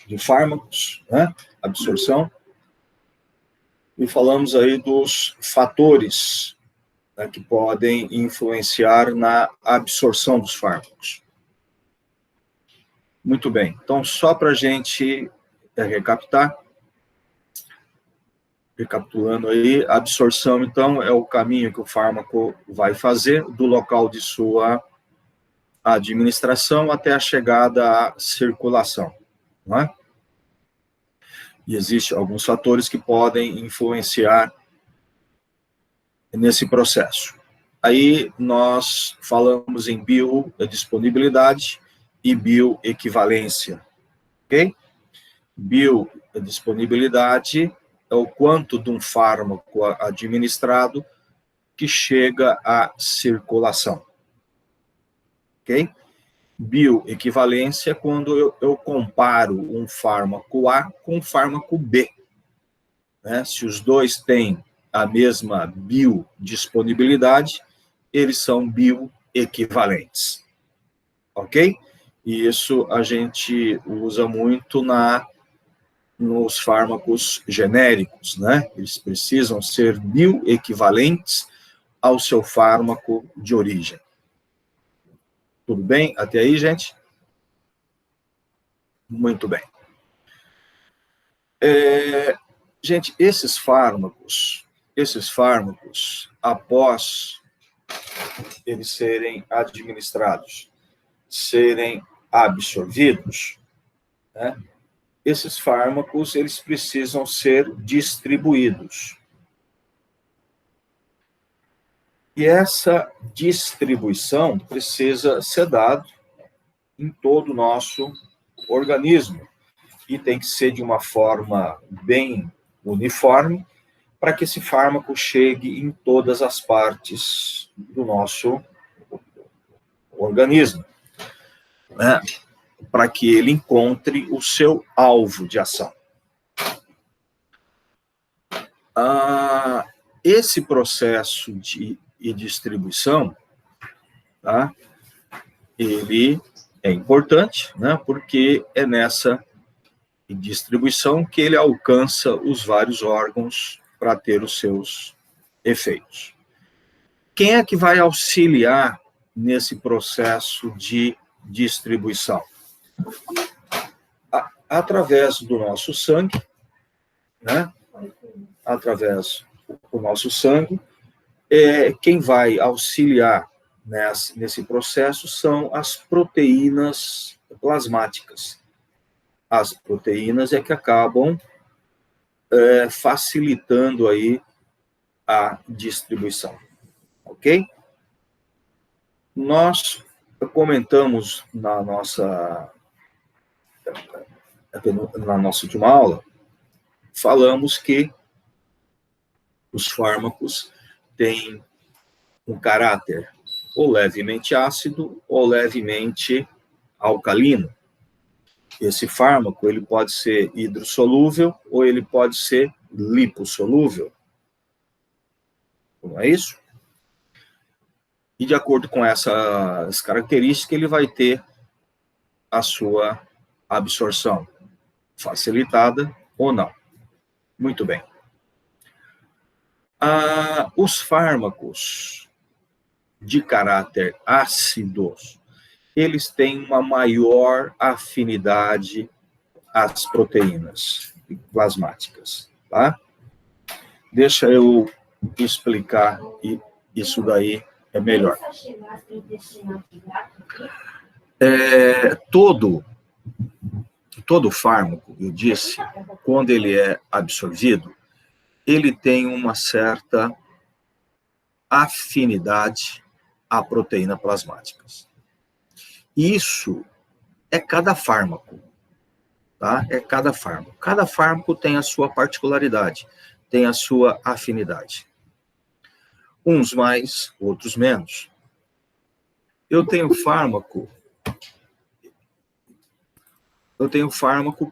de fármacos, né? Absorção. E falamos aí dos fatores, né, que podem influenciar na absorção dos fármacos. Muito bem. Então, só para a gente recapitulando aí, a absorção, então, é o caminho que o fármaco vai fazer do local de sua administração até a chegada à circulação, não é? E existem alguns fatores que podem influenciar nesse processo. Aí nós falamos em biodisponibilidade e bioequivalência, ok? Biodisponibilidade é o quanto de um fármaco administrado que chega à circulação, ok? Bioequivalência é quando eu comparo um fármaco A com um fármaco B, né? Se os dois têm a mesma biodisponibilidade, eles são bioequivalentes, ok? E isso a gente usa muito nos fármacos genéricos, né? Eles precisam ser bioequivalentes ao seu fármaco de origem. Tudo bem? Até aí, gente? Muito bem. Gente, esses fármacos, após eles serem administrados, serem absorvidos, né? Esses fármacos, eles precisam ser distribuídos. E essa distribuição precisa ser dada em todo o nosso organismo. E tem que ser de uma forma bem uniforme, para que esse fármaco chegue em todas as partes do nosso organismo, né? Para que ele encontre o seu alvo de ação. Esse processo de distribuição, tá? Ele é importante, né? Porque é nessa distribuição que ele alcança os vários órgãos para ter os seus efeitos. Quem é que vai auxiliar nesse processo de distribuição? Através do nosso sangue, né? Através do nosso sangue, quem vai auxiliar nesse processo são as proteínas plasmáticas. As proteínas é que acabam facilitando aí a distribuição, ok? Nós comentamos na nossa última aula, falamos que os fármacos têm um caráter ou levemente ácido ou levemente alcalino. Esse fármaco, ele pode ser hidrossolúvel ou ele pode ser lipossolúvel. Não é isso? E de acordo com essas características, ele vai ter a sua absorção facilitada ou não. Muito bem. Os fármacos de caráter ácido, eles têm uma maior afinidade às proteínas plasmáticas, tá? Deixa eu explicar isso daí melhor. Todo fármaco, eu disse, quando ele é absorvido, ele tem uma certa afinidade à proteína plasmáticas. Isso é cada fármaco, tá? É cada fármaco. Cada fármaco tem a sua particularidade, tem a sua afinidade. Uns mais, outros menos. Eu tenho fármaco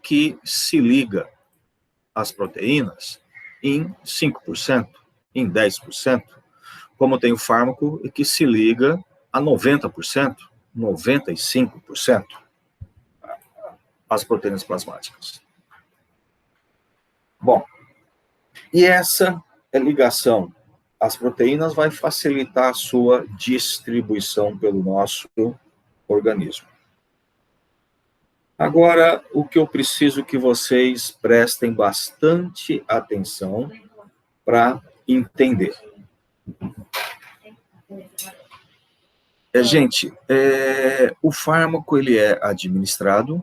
que se liga às proteínas em 5%, em 10%, como eu tenho fármaco que se liga a 90%, 95%. as proteínas plasmáticas. Bom, e essa ligação às proteínas vai facilitar a sua distribuição pelo nosso organismo. Agora, o que eu preciso que vocês prestem bastante atenção para entender. Gente, o fármaco ele é administrado,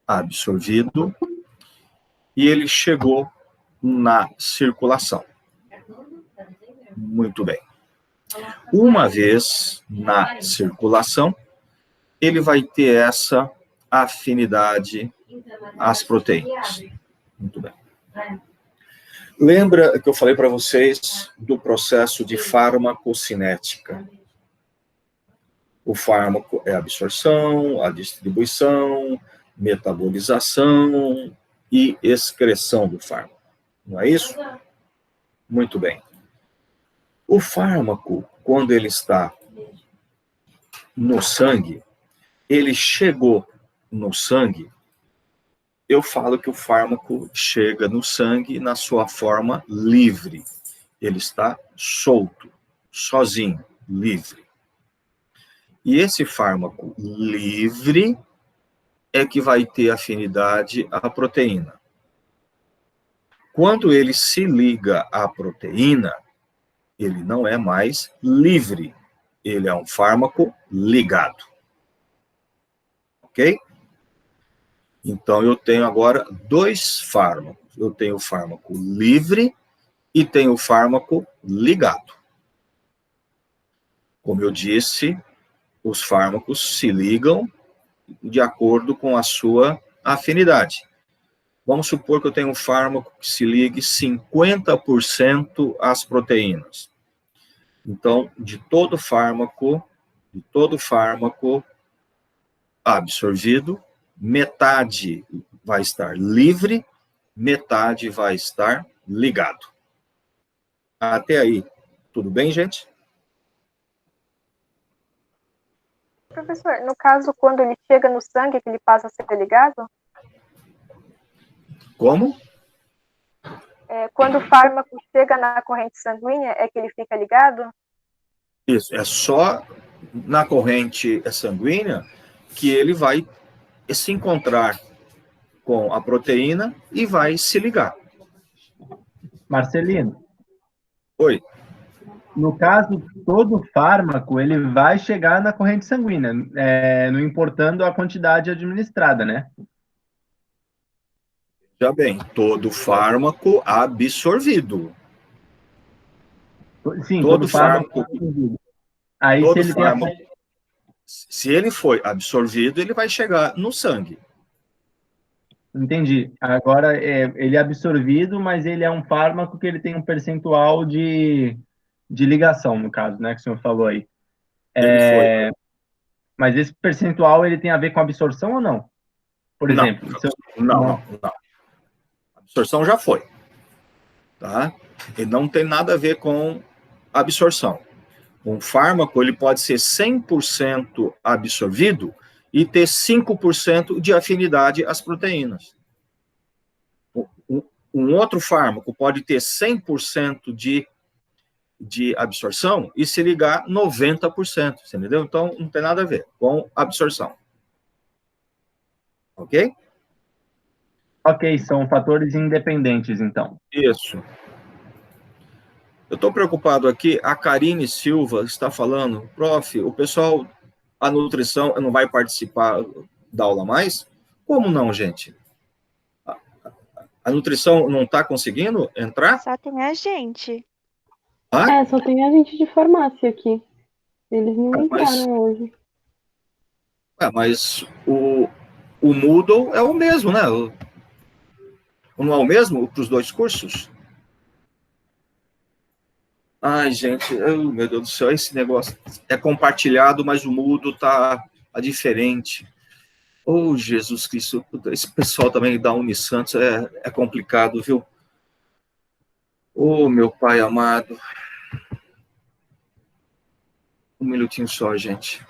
absorvido, e ele chegou na circulação. Muito bem. Uma vez na circulação, ele vai ter essa afinidade às proteínas. Muito bem. Lembra que eu falei para vocês do processo de farmacocinética? O fármaco é a absorção, a distribuição, metabolização e excreção do fármaco. Não é isso? Muito bem. O fármaco, quando ele está no sangue, ele chegou no sangue, eu falo que o fármaco chega no sangue na sua forma livre. Ele está solto, sozinho, livre. E esse fármaco livre é que vai ter afinidade à proteína. Quando ele se liga à proteína, ele não é mais livre. Ele é um fármaco ligado. Ok? Então, eu tenho agora dois fármacos. Eu tenho o fármaco livre e tenho o fármaco ligado. Como eu disse, os fármacos se ligam de acordo com a sua afinidade. Vamos supor que eu tenho um fármaco que se ligue 50% às proteínas. Então, de todo fármaco absorvido, metade vai estar livre, metade vai estar ligado. Até aí, tudo bem, gente? Professor, no caso, quando ele chega no sangue, que ele passa a ser ligado? Como? Quando o fármaco chega na corrente sanguínea, é que ele fica ligado? Isso, é só na corrente sanguínea que ele vai se encontrar com a proteína e vai se ligar. Marcelino. Oi. No caso, todo fármaco, ele vai chegar na corrente sanguínea, não importando a quantidade administrada, né? Já bem, todo fármaco absorvido. Sim, todo fármaco absorvido. Aí, todo se ele fármaco, se ele foi absorvido, ele vai chegar no sangue. Entendi. Agora, ele é absorvido, mas ele é um fármaco que ele tem um percentual de ligação, no caso, né, que o senhor falou aí. Mas esse percentual, ele tem a ver com absorção ou não? Por exemplo... Não. A absorção já foi. Tá? Ele não tem nada a ver com absorção. Um fármaco, ele pode ser 100% absorvido e ter 5% de afinidade às proteínas. Um outro fármaco pode ter 100% de absorção e se ligar 90%, entendeu? Então, não tem nada a ver com absorção. Ok? Ok, são fatores independentes, então. Isso. Eu estou preocupado aqui, a Karine Silva está falando, prof, o pessoal, a nutrição não vai participar da aula mais? Como não, gente? A nutrição não está conseguindo entrar? Só tem a gente. Só tem a gente de farmácia aqui. Eles não entraram hoje. Mas o Moodle é o mesmo, né? Não é o mesmo para os dois cursos? Ai, gente, meu Deus do céu, esse negócio é compartilhado, mas o Moodle tá diferente. Oh, Jesus Cristo, esse pessoal também da Unisantos é complicado, viu? Oh, meu pai amado. Um minutinho só, gente.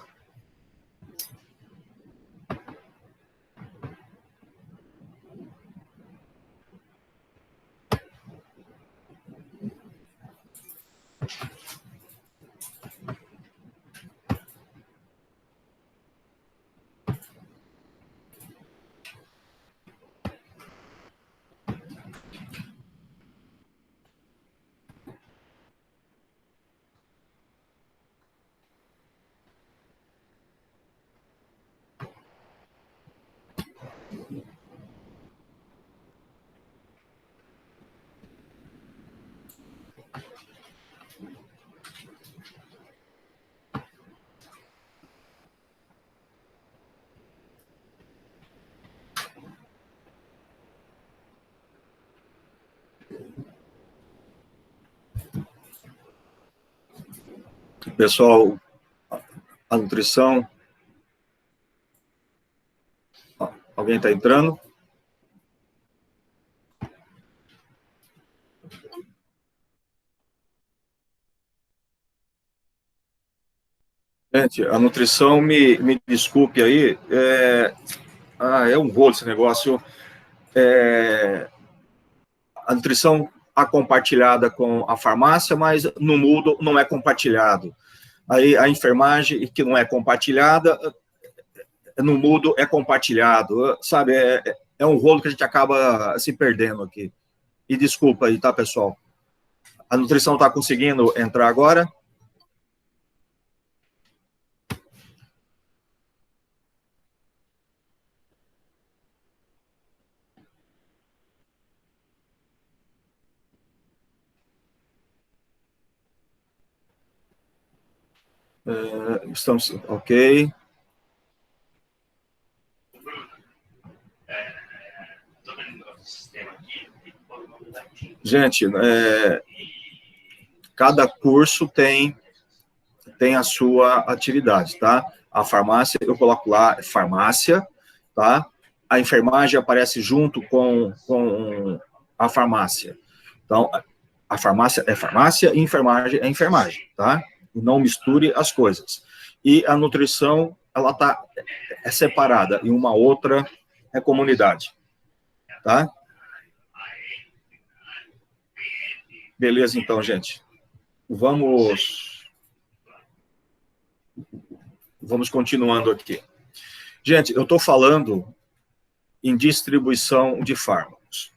Pessoal, a nutrição... Alguém está entrando? Gente, a nutrição, me desculpe aí, é um rolo esse negócio. A nutrição é compartilhada com a farmácia, mas no Moodle não é compartilhado. Aí a enfermagem, que não é compartilhada, no Moodle é compartilhado, sabe? É um rolo que a gente acaba se perdendo aqui. E desculpa aí, tá, pessoal? A nutrição está conseguindo entrar agora? Estamos ok. Gente, cada curso tem a sua atividade, tá? A farmácia, eu coloco lá farmácia, tá? A enfermagem aparece junto com a farmácia. Então, a farmácia é farmácia e enfermagem é enfermagem, tá? Não misture as coisas. E a nutrição, ela é separada, e uma outra é comunidade, tá? Beleza, então, gente. Vamos continuando aqui. Gente, eu estou falando em distribuição de fármacos.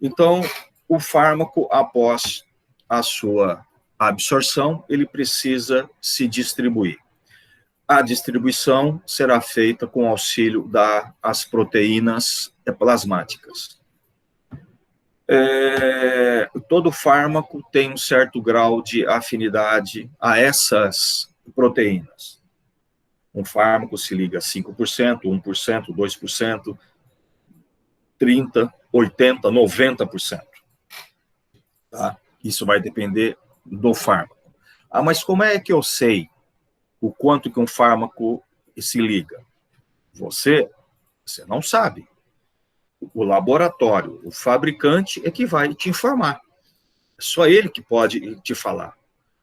Então, o fármaco, após a sua absorção, ele precisa se distribuir. A distribuição será feita com auxílio das proteínas plasmáticas. Todo fármaco tem um certo grau de afinidade a essas proteínas. Um fármaco se liga a 5%, 1%, 2%, 30%, 80%, 90%. Tá? Isso vai depender do fármaco. Mas como é que eu sei o quanto que um fármaco se liga? Você não sabe. O laboratório, o fabricante é que vai te informar. É só ele que pode te falar.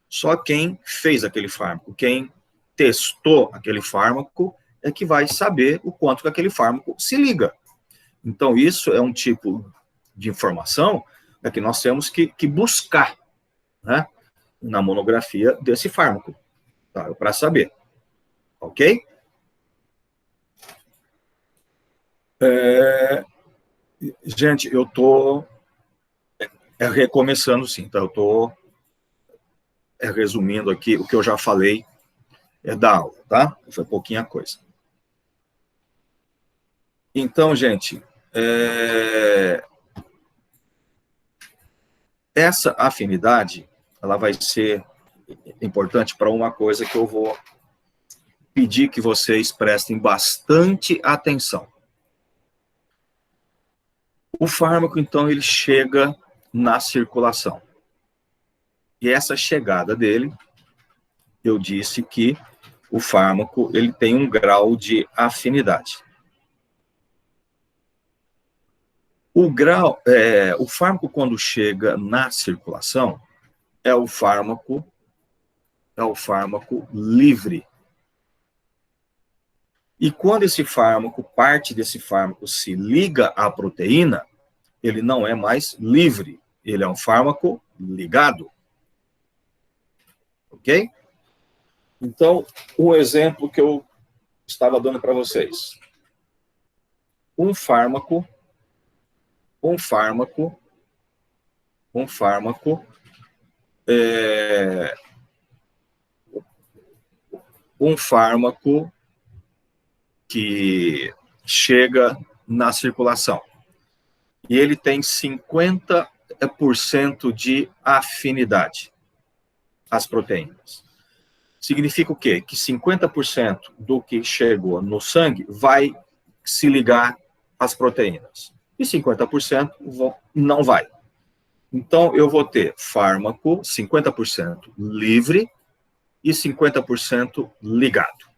Só quem fez aquele fármaco, quem testou aquele fármaco, é que vai saber o quanto que aquele fármaco se liga. Então, isso é um tipo de informação que nós temos que buscar, né, na monografia desse fármaco, tá, para saber. Ok? Gente, eu estou recomeçando, sim, tá? Eu estou resumindo aqui o que eu já falei da aula, tá? Foi pouquinha coisa. Então, gente, essa afinidade, ela vai ser importante para uma coisa que eu vou pedir que vocês prestem bastante atenção. O fármaco, então, ele chega na circulação. E essa chegada dele, eu disse que o fármaco, ele tem um grau de afinidade. O fármaco, quando chega na circulação, é o fármaco livre. E quando parte desse fármaco se liga à proteína, ele não é mais livre, ele é um fármaco ligado. Ok? Então, um exemplo que eu estava dando para vocês. Um fármaco que chega na circulação. E ele tem 50% de afinidade às proteínas. Significa o quê? Que 50% do que chegou no sangue vai se ligar às proteínas. E 50% não vai. Então, eu vou ter fármaco 50% livre e 50% ligado.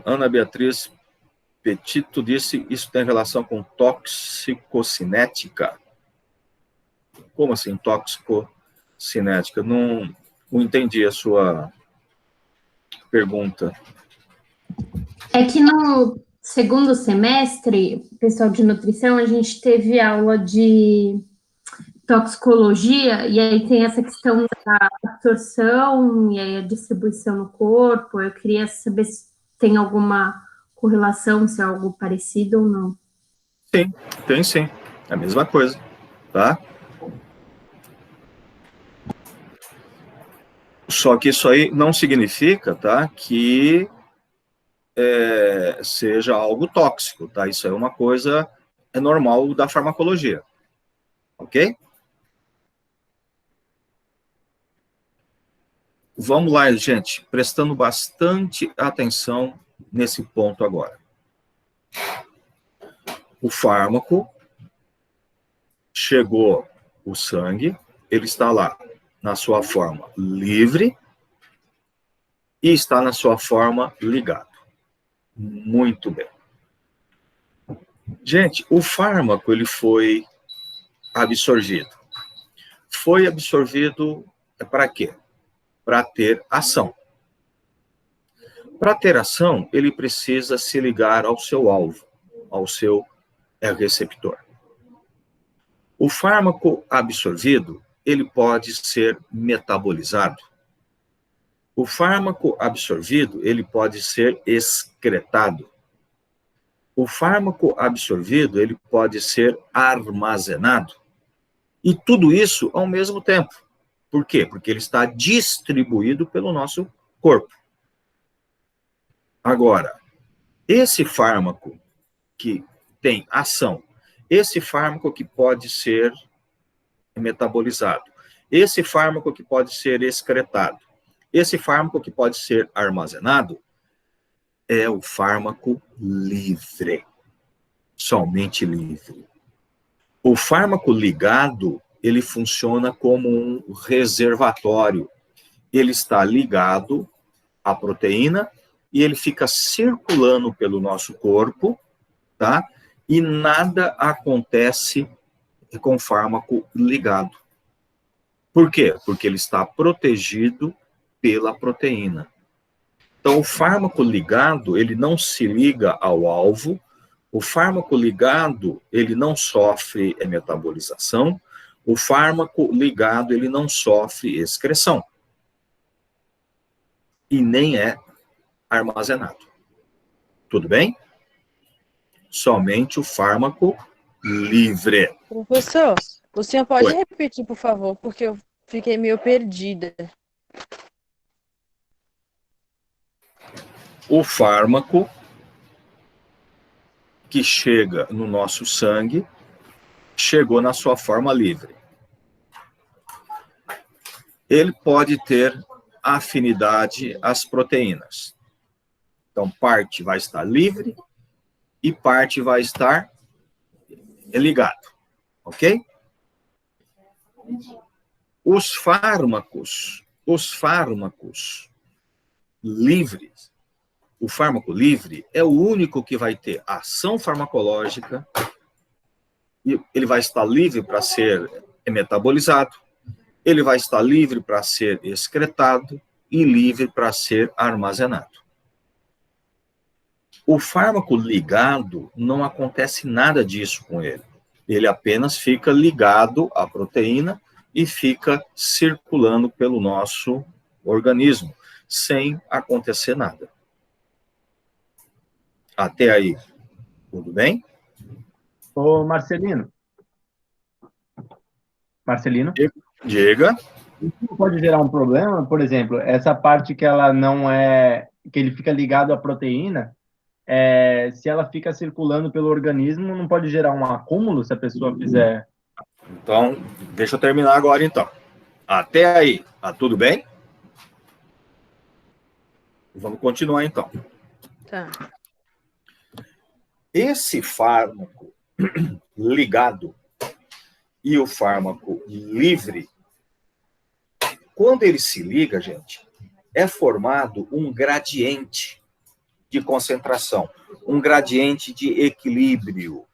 Ana Beatriz Petito disse, isso tem relação com toxicocinética? Como assim, toxicocinética? Não entendi a sua pergunta. É que no segundo semestre, pessoal de nutrição, a gente teve aula de toxicologia, e aí tem essa questão da absorção e aí a distribuição no corpo. Eu queria saber se tem alguma correlação, se é algo parecido ou não. Sim, tem sim. É a mesma coisa, tá? Só que isso aí não significa, tá, que seja algo tóxico, tá? Isso é uma coisa normal da farmacologia, ok? Vamos lá, gente, prestando bastante atenção nesse ponto agora. O fármaco chegou o sangue, ele está lá na sua forma livre e está na sua forma ligado. Muito bem. Gente, o fármaco, ele foi absorvido. Foi absorvido para quê? Para ter ação. Para ter ação, ele precisa se ligar ao seu alvo, ao seu receptor. O fármaco absorvido, ele pode ser metabolizado. O fármaco absorvido, ele pode ser excretado. O fármaco absorvido, ele pode ser armazenado. E tudo isso ao mesmo tempo. Por quê? Porque ele está distribuído pelo nosso corpo. Agora, esse fármaco que tem ação, esse fármaco que pode ser metabolizado, esse fármaco que pode ser excretado, esse fármaco que pode ser armazenado, é o fármaco livre. Somente livre. O fármaco ligado, ele funciona como um reservatório. Ele está ligado à proteína e ele fica circulando pelo nosso corpo, tá? E nada acontece com o fármaco ligado. Por quê? Porque ele está protegido pela proteína. Então, o fármaco ligado, ele não se liga ao alvo. O fármaco ligado, ele não sofre metabolização. O fármaco ligado, ele não sofre excreção. E nem é armazenado. Tudo bem? Somente o fármaco livre. Professor, o senhor pode Oi. repetir, por favor, porque eu fiquei meio perdida. O fármaco que chega no nosso sangue chegou na sua forma livre. Ele pode ter afinidade às proteínas. Então, parte vai estar livre e parte vai estar ligado, ok? Os fármacos livres, o fármaco livre é o único que vai ter ação farmacológica, e ele vai estar livre para ser metabolizado, ele vai estar livre para ser excretado e livre para ser armazenado. O fármaco ligado, não acontece nada disso com ele. Ele apenas fica ligado à proteína e fica circulando pelo nosso organismo, sem acontecer nada. Até aí, tudo bem? Ô, Marcelino. Marcelino? Diga. Isso pode gerar um problema, por exemplo, essa parte que ela não é, que ele fica ligado à proteína, se ela fica circulando pelo organismo, não pode gerar um acúmulo se a pessoa fizer... Então, deixa eu terminar agora, então. Até aí, tá tudo bem? Vamos continuar, então. Tá. Esse fármaco ligado, e o fármaco livre, quando ele se liga, gente, é formado um gradiente de concentração, um gradiente de equilíbrio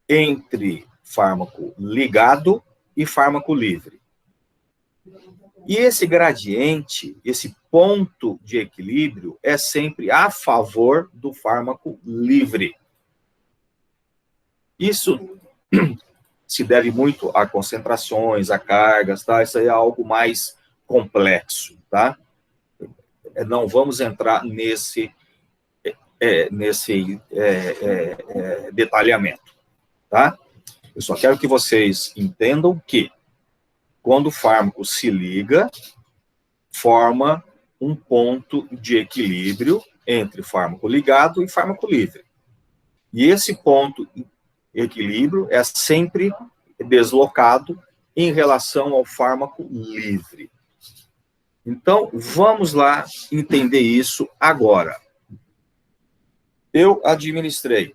entre fármaco ligado e fármaco livre. E esse gradiente, esse ponto de equilíbrio, é sempre a favor do fármaco livre. Isso se deve muito a concentrações, a cargas, tá? Isso aí é algo mais complexo, tá? Não vamos entrar nesse detalhamento, tá? Eu só quero que vocês entendam que quando o fármaco se liga, forma um ponto de equilíbrio entre fármaco ligado e fármaco livre. E esse ponto de equilíbrio é sempre deslocado em relação ao fármaco livre. Então, vamos lá entender isso agora. Eu administrei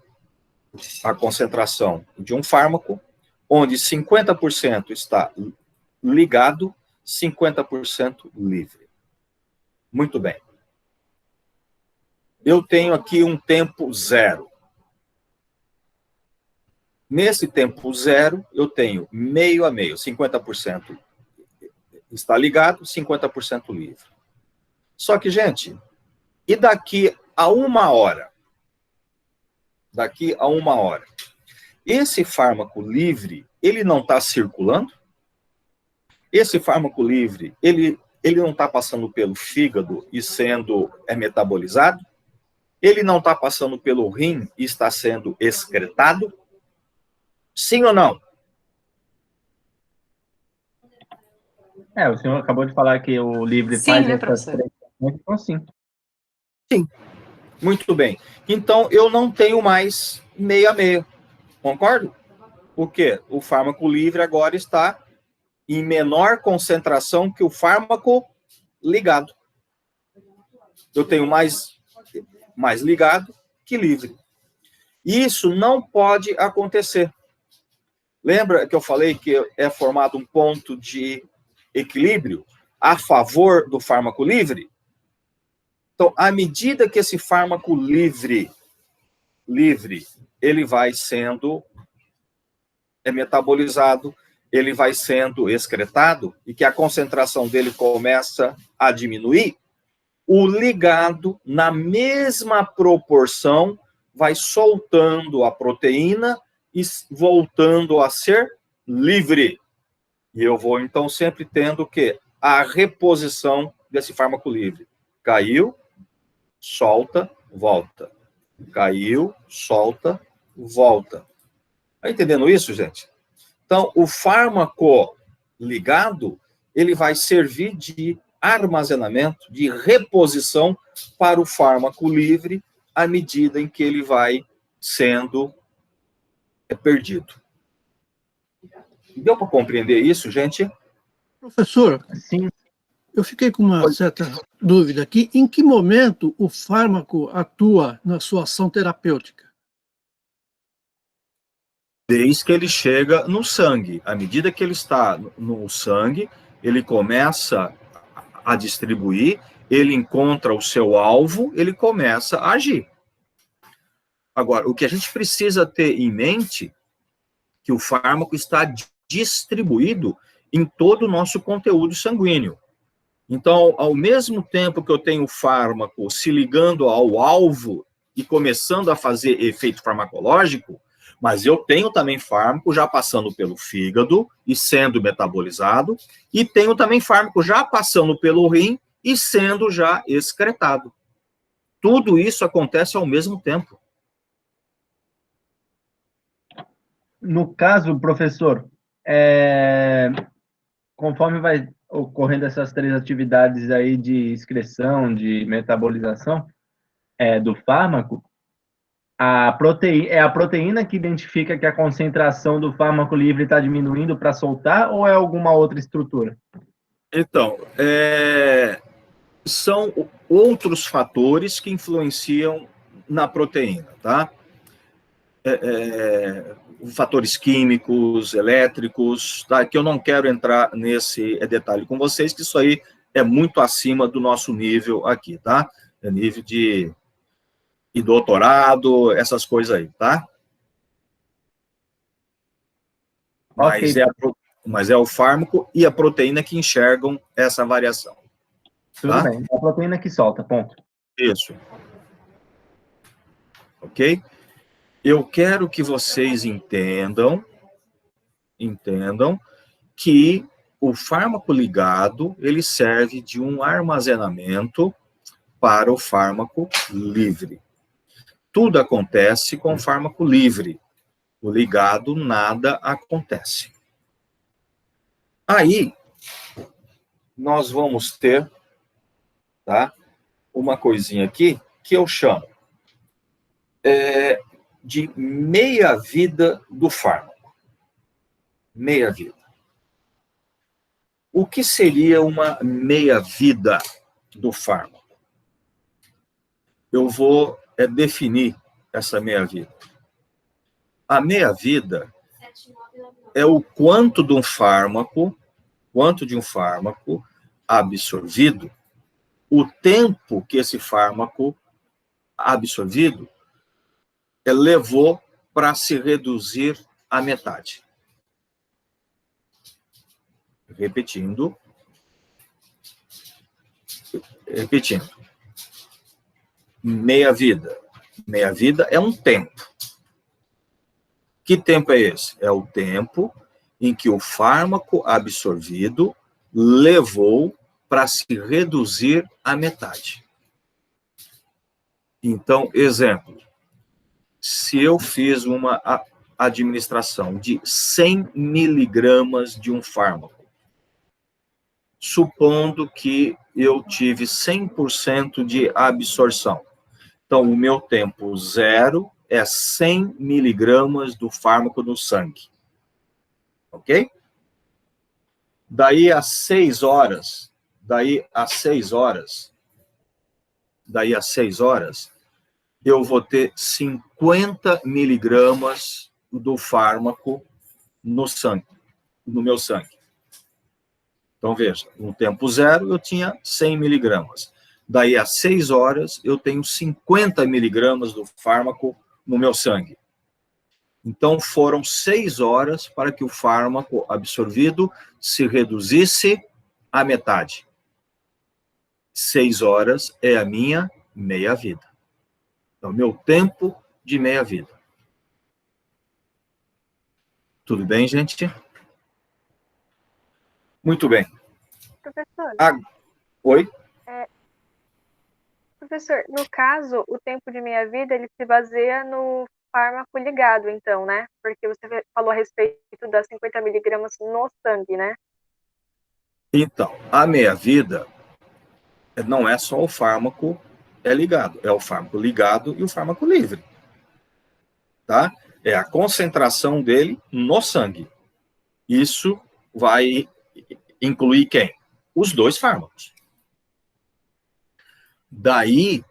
a concentração de um fármaco, onde 50% está ligado, 50% livre. Muito bem. Eu tenho aqui um tempo zero. Nesse tempo zero, eu tenho meio a meio, 50% está ligado, 50% livre. Só que, gente, e daqui a 1 hora? Daqui a 1 hora. Esse fármaco livre, ele não está circulando? Esse fármaco livre, ele não está passando pelo fígado e sendo metabolizado? Ele não está passando pelo rim e está sendo excretado? Sim ou não? O senhor acabou de falar que o livre Sim, faz né, essas professor? três funções, então sim. Sim. Muito bem. Então, eu não tenho mais meio a meio. Concordo? Porque o fármaco livre agora está em menor concentração que o fármaco ligado. Eu tenho mais ligado que livre. Isso não pode acontecer. Lembra que eu falei que é formado um ponto de equilíbrio a favor do fármaco livre? Então, à medida que esse fármaco livre, ele vai sendo metabolizado, ele vai sendo excretado, e que a concentração dele começa a diminuir, o ligado, na mesma proporção, vai soltando a proteína e voltando a ser livre. E eu vou, então, sempre tendo o quê? A reposição desse fármaco livre. Caiu, solta, volta. Caiu, solta, volta. Está entendendo isso, gente? Então, o fármaco ligado, ele vai servir de armazenamento, de reposição para o fármaco livre, à medida em que ele vai sendo perdido. Deu para compreender isso, gente? Professor, Sim. eu fiquei com uma certa dúvida aqui. Em que momento o fármaco atua na sua ação terapêutica? Desde que ele chega no sangue. À medida que ele está no sangue, ele começa a distribuir, ele encontra o seu alvo, ele começa a agir. Agora, o que a gente precisa ter em mente é que o fármaco está distribuído em todo o nosso conteúdo sanguíneo. Então, ao mesmo tempo que eu tenho o fármaco se ligando ao alvo e começando a fazer efeito farmacológico, mas eu tenho também fármaco já passando pelo fígado e sendo metabolizado, e tenho também fármaco já passando pelo rim e sendo já excretado. Tudo isso acontece ao mesmo tempo. No caso, professor, conforme vai ocorrendo essas três atividades aí de excreção, de metabolização do fármaco, é a proteína que identifica que a concentração do fármaco livre está diminuindo para soltar, ou é alguma outra estrutura? Então, são outros fatores que influenciam na proteína, tá? fatores químicos, elétricos, tá? Que eu não quero entrar nesse detalhe com vocês, que isso aí é muito acima do nosso nível aqui, tá? É nível de doutorado, essas coisas aí, tá? Mas, Ok. mas é o fármaco e a proteína que enxergam essa variação. Tudo Tá? bem. A proteína que solta, ponto. Isso. Ok? Eu quero que vocês entendam que o fármaco ligado, ele serve de um armazenamento para o fármaco livre. Tudo acontece com o fármaco livre. O ligado, nada acontece. Aí, nós vamos ter, tá, uma coisinha aqui que eu chamo de meia-vida do fármaco. Meia-vida. O que seria uma meia-vida do fármaco? Eu vou definir essa meia-vida. A meia-vida é o quanto de um fármaco absorvido, o tempo que esse fármaco absorvido levou para se reduzir à metade. Repetindo. Meia-vida. Meia-vida é um tempo. Que tempo é esse? É o tempo em que o fármaco absorvido levou para se reduzir à metade. Então, exemplo, se eu fiz uma administração de 100 miligramas de um fármaco, supondo que eu tive 100% de absorção. Então, o meu tempo zero é 100 miligramas do fármaco no sangue. Ok? Daí às 6 horas, eu vou ter 50 miligramas do fármaco no sangue, no meu sangue. Então, veja, no tempo zero eu tinha 100 miligramas. Daí, às 6 horas, eu tenho 50 miligramas do fármaco no meu sangue. Então, foram 6 horas para que o fármaco absorvido se reduzisse à metade. 6 horas é a minha meia-vida. É o meu tempo de meia-vida. Tudo bem, gente? Muito bem. Professor, Oi? professor, no caso, o tempo de meia-vida, ele se baseia no fármaco ligado, então, né? Porque você falou a respeito das 50 miligramas no sangue, né? Então, a meia-vida não é só o fármaco ligado, é o fármaco ligado e o fármaco livre. Tá? É a concentração dele no sangue. Isso vai incluir quem? Os dois fármacos. Daí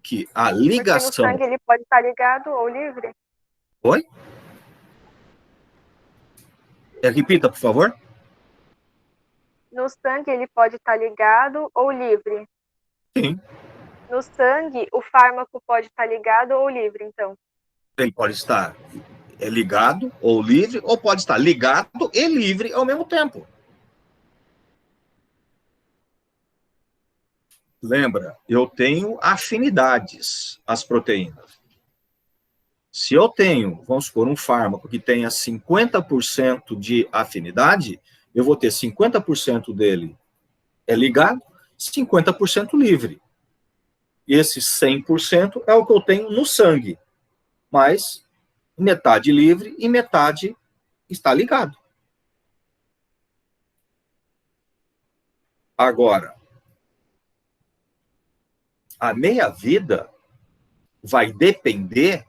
que a ligação... Porque no sangue ele pode estar ligado ou livre? Oi? Repita, por favor. No sangue ele pode estar ligado ou livre? Sim. No sangue, o fármaco pode estar ligado ou livre, então? Ele pode estar ligado ou livre, ou pode estar ligado e livre ao mesmo tempo. Lembra, eu tenho afinidades às proteínas. Se eu tenho, vamos supor, um fármaco que tenha 50% de afinidade, eu vou ter 50% dele ligado, 50% livre. E esse 100% é o que eu tenho no sangue. Mas metade livre e metade está ligado. Agora, a meia-vida vai depender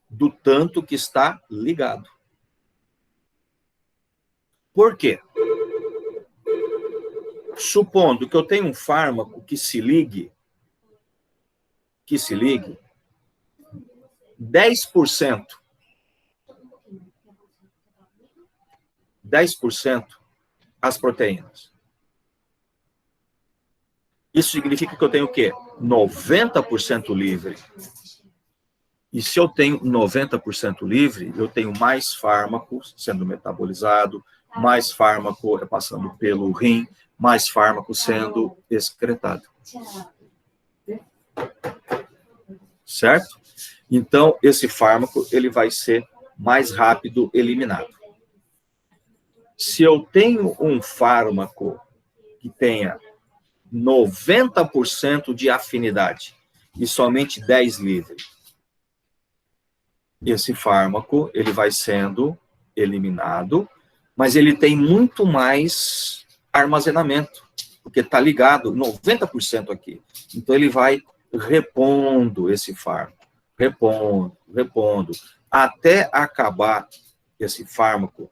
do tanto que está ligado. Por quê? Supondo que eu tenho um fármaco que se ligue 10% 10% as proteínas. Isso significa que eu tenho o quê? 90% livre. E se eu tenho 90% livre, eu tenho mais fármaco sendo metabolizado, mais fármaco passando pelo rim, mais fármaco sendo excretado. Certo? Então, esse fármaco ele vai ser mais rápido eliminado. Se eu tenho um fármaco que tenha 90% de afinidade e somente 10 livre, esse fármaco ele vai sendo eliminado, mas ele tem muito mais armazenamento, porque está ligado 90% aqui. Então, ele vai repondo esse fármaco, repondo, até acabar esse fármaco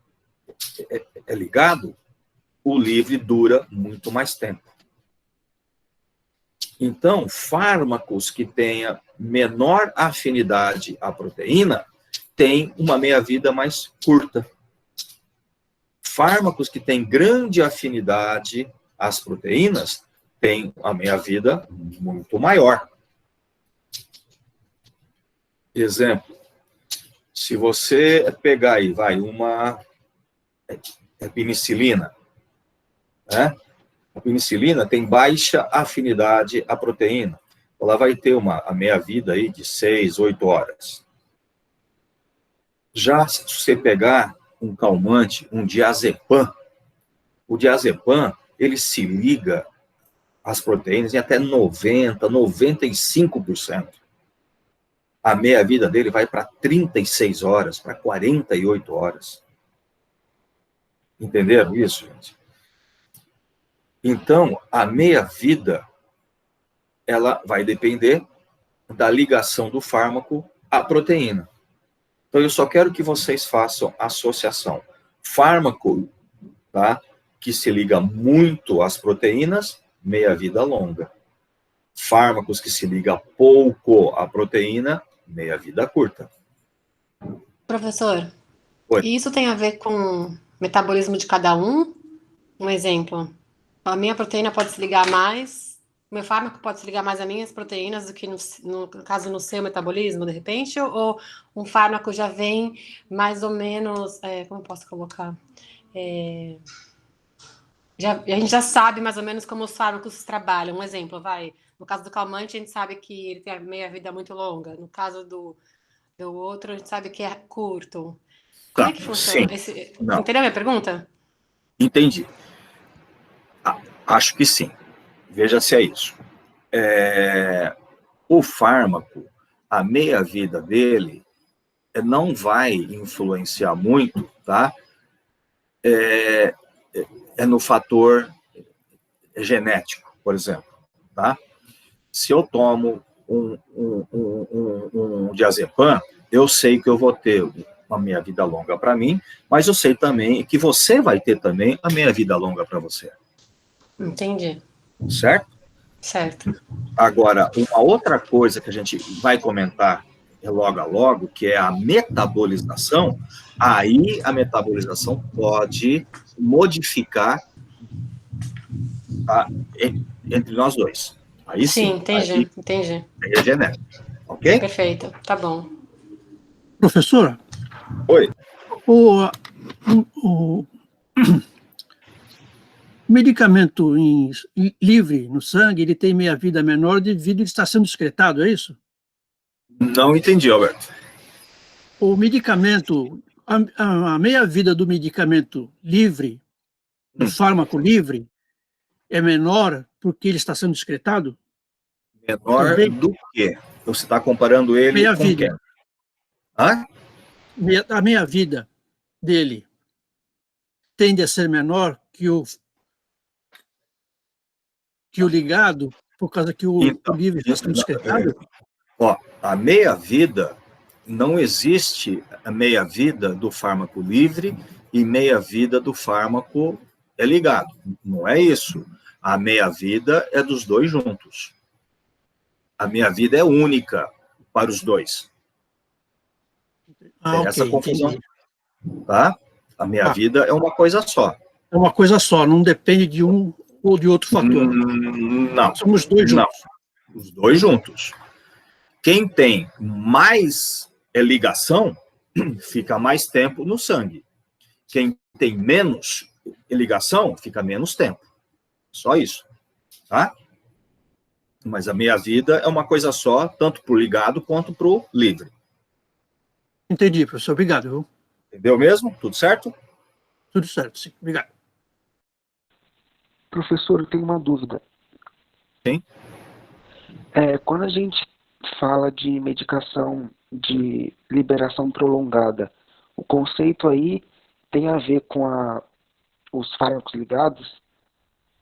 ligado, o livre dura muito mais tempo. Então, fármacos que tenham menor afinidade à proteína têm uma meia-vida mais curta. Fármacos que têm grande afinidade às proteínas têm a meia-vida muito maior. Exemplo, se você pegar aí, uma penicilina, né? A penicilina tem baixa afinidade à proteína. Ela vai ter a meia-vida aí de 6, 8 horas. Já se você pegar um calmante, um diazepam, o diazepam, ele se liga às proteínas em até 90%, 95%. A meia-vida dele vai para 36 horas, para 48 horas. Entenderam isso, gente? Então, a meia-vida, ela vai depender da ligação do fármaco à proteína. Então, eu só quero que vocês façam associação. Fármaco, tá, que se liga muito às proteínas, meia-vida longa. Fármacos que se ligam pouco à proteína, meia-vida curta. Professor, Oi. isso tem a ver com o metabolismo de cada um? Um exemplo, a minha proteína pode se ligar mais, o meu fármaco pode se ligar mais às minhas proteínas do que, no caso, no seu metabolismo, de repente? Ou um fármaco já vem mais ou menos, como eu posso colocar? A gente já sabe mais ou menos como os fármacos trabalham. Um exemplo, no caso do calmante, a gente sabe que ele tem a meia-vida muito longa. No caso do outro, a gente sabe que é curto. Como é que funciona? Entendeu a minha pergunta? Entendi. Acho que sim. Veja se é isso. O fármaco, a meia-vida dele não vai influenciar muito, tá? No fator genético, por exemplo, tá? Se eu tomo um diazepam, eu sei que eu vou ter uma meia-vida longa para mim, mas eu sei também que você vai ter também a meia-vida longa para você. Entendi. Certo? Certo. Agora, uma outra coisa que a gente vai comentar logo a logo, que é a metabolização, aí a metabolização pode modificar entre nós dois. Aí sim. Entendi. Aí é genético. Ok? Perfeito. Tá bom. Professora? Oi. O medicamento livre no sangue, ele tem meia-vida menor devido a estar sendo excretado, é isso? Não entendi, Alberto. O medicamento, a meia-vida do medicamento livre, do fármaco livre, é menor porque ele está sendo excretado? Menor também? Do quê? Você está comparando ele meia-vida. Com quem? Hã? A meia-vida dele tende a ser menor que o ligado, por causa que o livre está sendo excretado? A meia-vida, não existe a meia-vida do fármaco livre e meia-vida do fármaco ligado. Não é isso. A meia-vida é dos dois juntos. A meia-vida é única para os dois. Tem essa confusão. Tá? A meia-vida é uma coisa só. É uma coisa só, não depende de um ou de outro fator. Não. São os dois juntos. Não. Os dois juntos. Quem tem mais ligação, fica mais tempo no sangue. Quem tem menos ligação, fica menos tempo. Só isso. Tá? Mas a meia-vida é uma coisa só, tanto para o ligado quanto para o livre. Entendi, professor. Obrigado, viu? Entendeu mesmo? Tudo certo? Tudo certo, sim. Obrigado. Professor, eu tenho uma dúvida. Sim. Quando a gente fala de medicação de liberação prolongada, o conceito aí tem a ver com os fármacos ligados?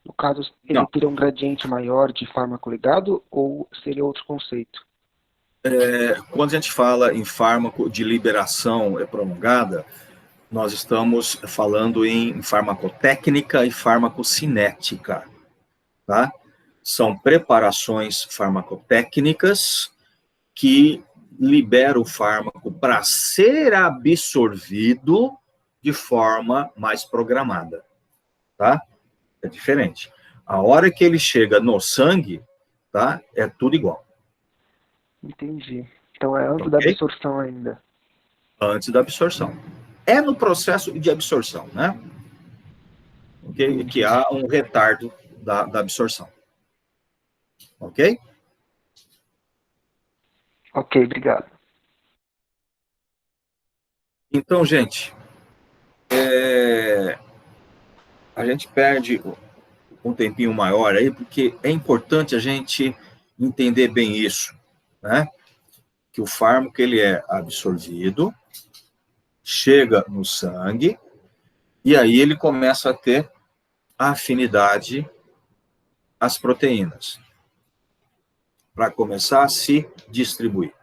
No caso, ele teria um gradiente maior de fármaco ligado ou seria outro conceito? Quando a gente fala em fármaco de liberação prolongada, nós estamos falando em farmacotécnica e farmacocinética, tá? São preparações farmacotécnicas que liberam o fármaco para ser absorvido de forma mais programada, tá? É diferente. A hora que ele chega no sangue, tá? É tudo igual. Entendi. Então é antes da absorção ainda. Antes da absorção. É no processo de absorção, né? Okay? Que há um retardo da absorção. Ok? Ok, obrigado. Então, gente, a gente perde um tempinho maior aí, porque é importante a gente entender bem isso, né? Que o fármaco, ele é absorvido, chega no sangue, e aí ele começa a ter afinidade às proteínas, para começar a se distribuir.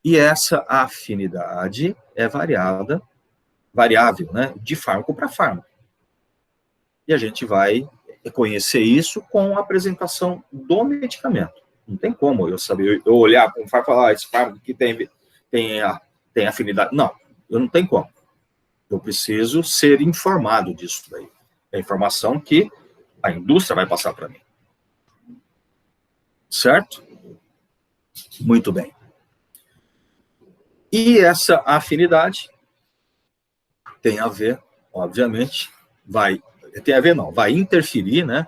E essa afinidade é variável, né, de fármaco para fármaco. E a gente vai conhecer isso com a apresentação do medicamento. Não tem como eu saber, eu olhar para um fármaco e falar, esse fármaco que tem afinidade. Não, eu não tenho como. Eu preciso ser informado disso daí. É a informação que a indústria vai passar para mim. Certo? Muito bem. E essa afinidade tem a ver, obviamente, vai interferir, né,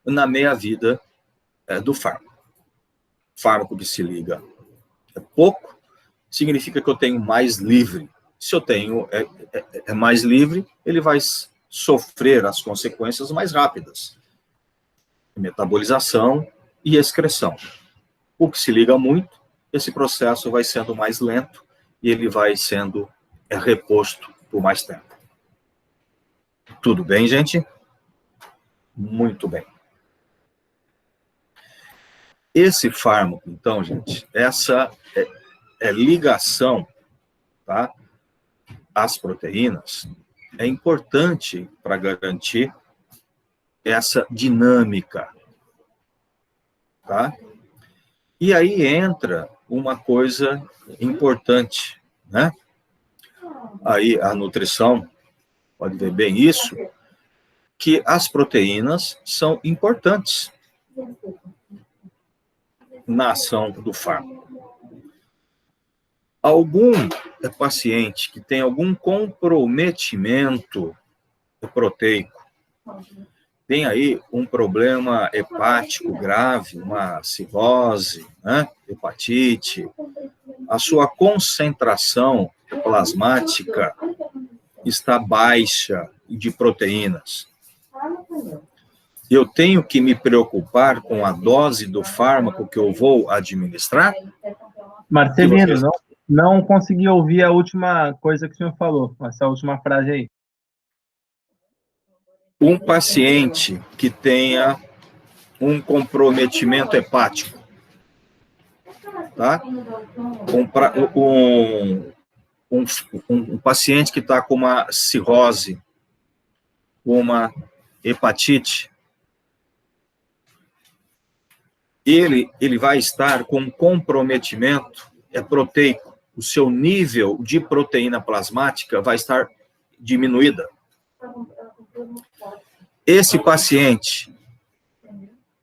na meia-vida do fármaco. Fármaco que se liga pouco, significa que eu tenho mais livre. Se eu tenho mais livre, ele vai sofrer as consequências mais rápidas. Metabolização e excreção. O que se liga muito, esse processo vai sendo mais lento e ele vai sendo reposto por mais tempo. Tudo bem, gente? Muito bem. Esse fármaco, então, gente, essa ligação, tá, às proteínas é importante para garantir essa dinâmica, tá? E aí entra uma coisa importante, né? Aí a nutrição pode ver bem isso, que as proteínas são importantes na ação do fármaco. Algum paciente que tem algum comprometimento proteico, tem aí um problema hepático grave, uma cirrose, né, hepatite, a sua concentração plasmática está baixa de proteínas. Eu tenho que me preocupar com a dose do fármaco que eu vou administrar? Marcelino, não consegui ouvir a última coisa que o senhor falou, essa última frase aí. Um paciente que tenha um comprometimento hepático, tá? Um paciente que está com uma cirrose, uma hepatite, ele vai estar com um comprometimento proteico. O seu nível de proteína plasmática vai estar diminuída. Esse paciente,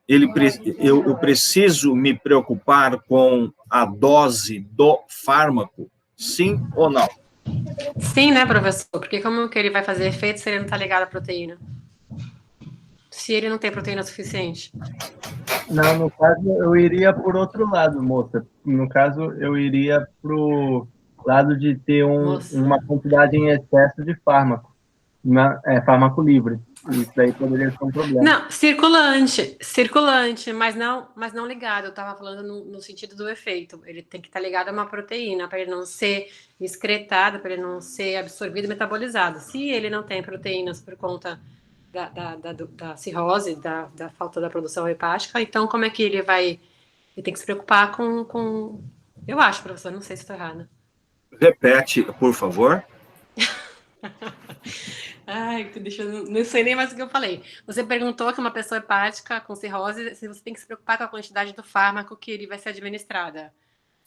eu preciso me preocupar com a dose do fármaco, sim ou não? Sim, né, professor? Porque como que ele vai fazer efeito se ele não está ligado à proteína? Se ele não tem proteína suficiente? Não, no caso, eu iria por outro lado, moça. No caso, eu iria pro lado de ter uma quantidade em excesso de fármaco. Fármaco livre. Isso daí poderia ser um problema. Não, circulante, mas não ligado. Eu estava falando no sentido do efeito. Ele tem que estar ligado a uma proteína para ele não ser excretado, para ele não ser absorvido e metabolizado. Se ele não tem proteínas por conta da cirrose, da falta da produção hepática, então como é que ele vai... Ele tem que se preocupar com... Eu acho, professor, não sei se estou errada. Repete, por favor. Ai, não sei nem mais o que eu falei. Você perguntou que uma pessoa hepática com cirrose, se você tem que se preocupar com a quantidade do fármaco que ele vai ser administrada.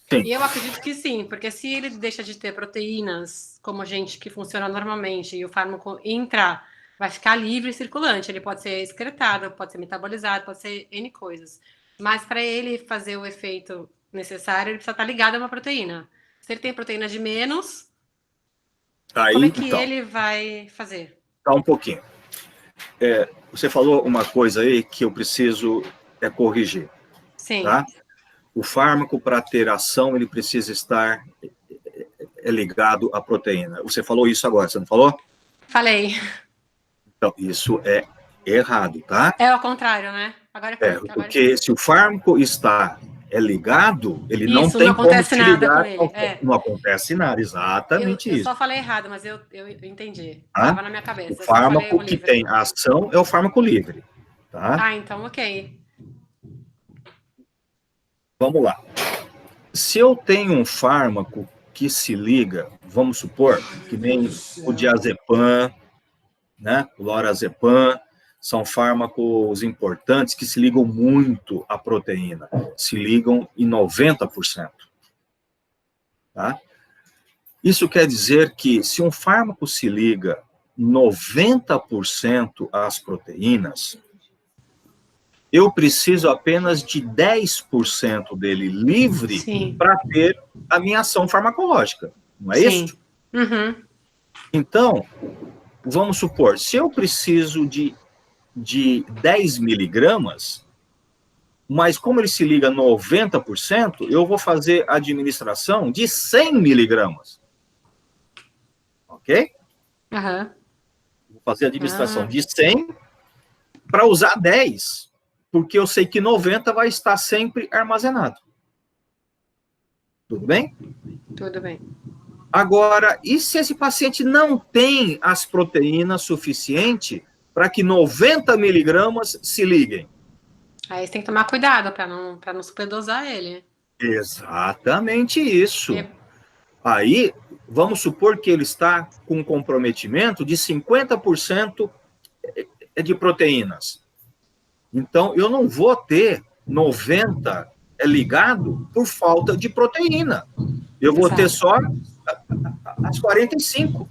Sim. E eu acredito que sim, porque se ele deixa de ter proteínas, como a gente que funciona normalmente, e o fármaco entrar, vai ficar livre e circulante. Ele pode ser excretado, pode ser metabolizado, pode ser N coisas. Mas para ele fazer o efeito necessário, ele precisa estar ligado a uma proteína. Se ele tem proteína de menos... Aí, como é que então, ele vai fazer? Tá um pouquinho. Você falou uma coisa aí que eu preciso corrigir. Sim. Tá? O fármaco, para ter ação, ele precisa estar ligado à proteína. Você falou isso agora, você não falou? Falei. Então, isso é errado, tá? É ao contrário, né? Agora porque se o fármaco está ligado, ele não tem como te ligar. Não acontece nada, exatamente isso. Eu só falei errado, mas eu entendi. Tá? Estava na minha cabeça. O fármaco que tem ação é o fármaco livre. Tá? Ah, então ok. Vamos lá. Se eu tenho um fármaco que se liga, vamos supor, que nem o diazepam, né? O lorazepam, são fármacos importantes que se ligam muito à proteína, se ligam em 90%. Tá? Isso quer dizer que se um fármaco se liga 90% às proteínas, eu preciso apenas de 10% dele livre para ter a minha ação farmacológica. Não é isso? Uhum. Então, vamos supor, se eu preciso de 10 miligramas, mas como ele se liga 90%, eu vou fazer a administração de 100 miligramas. Ok? Uhum. Vou fazer a administração de 100 para usar 10, porque eu sei que 90 vai estar sempre armazenado. Tudo bem? Tudo bem. Agora, e se esse paciente não tem as proteínas suficientes para que 90 miligramas se liguem? Aí você tem que tomar cuidado para não superdosar ele. Exatamente isso. Aí, vamos supor que ele está com um comprometimento de 50% de proteínas. Então, eu não vou ter 90 ligado por falta de proteína. Eu vou ter só as 45.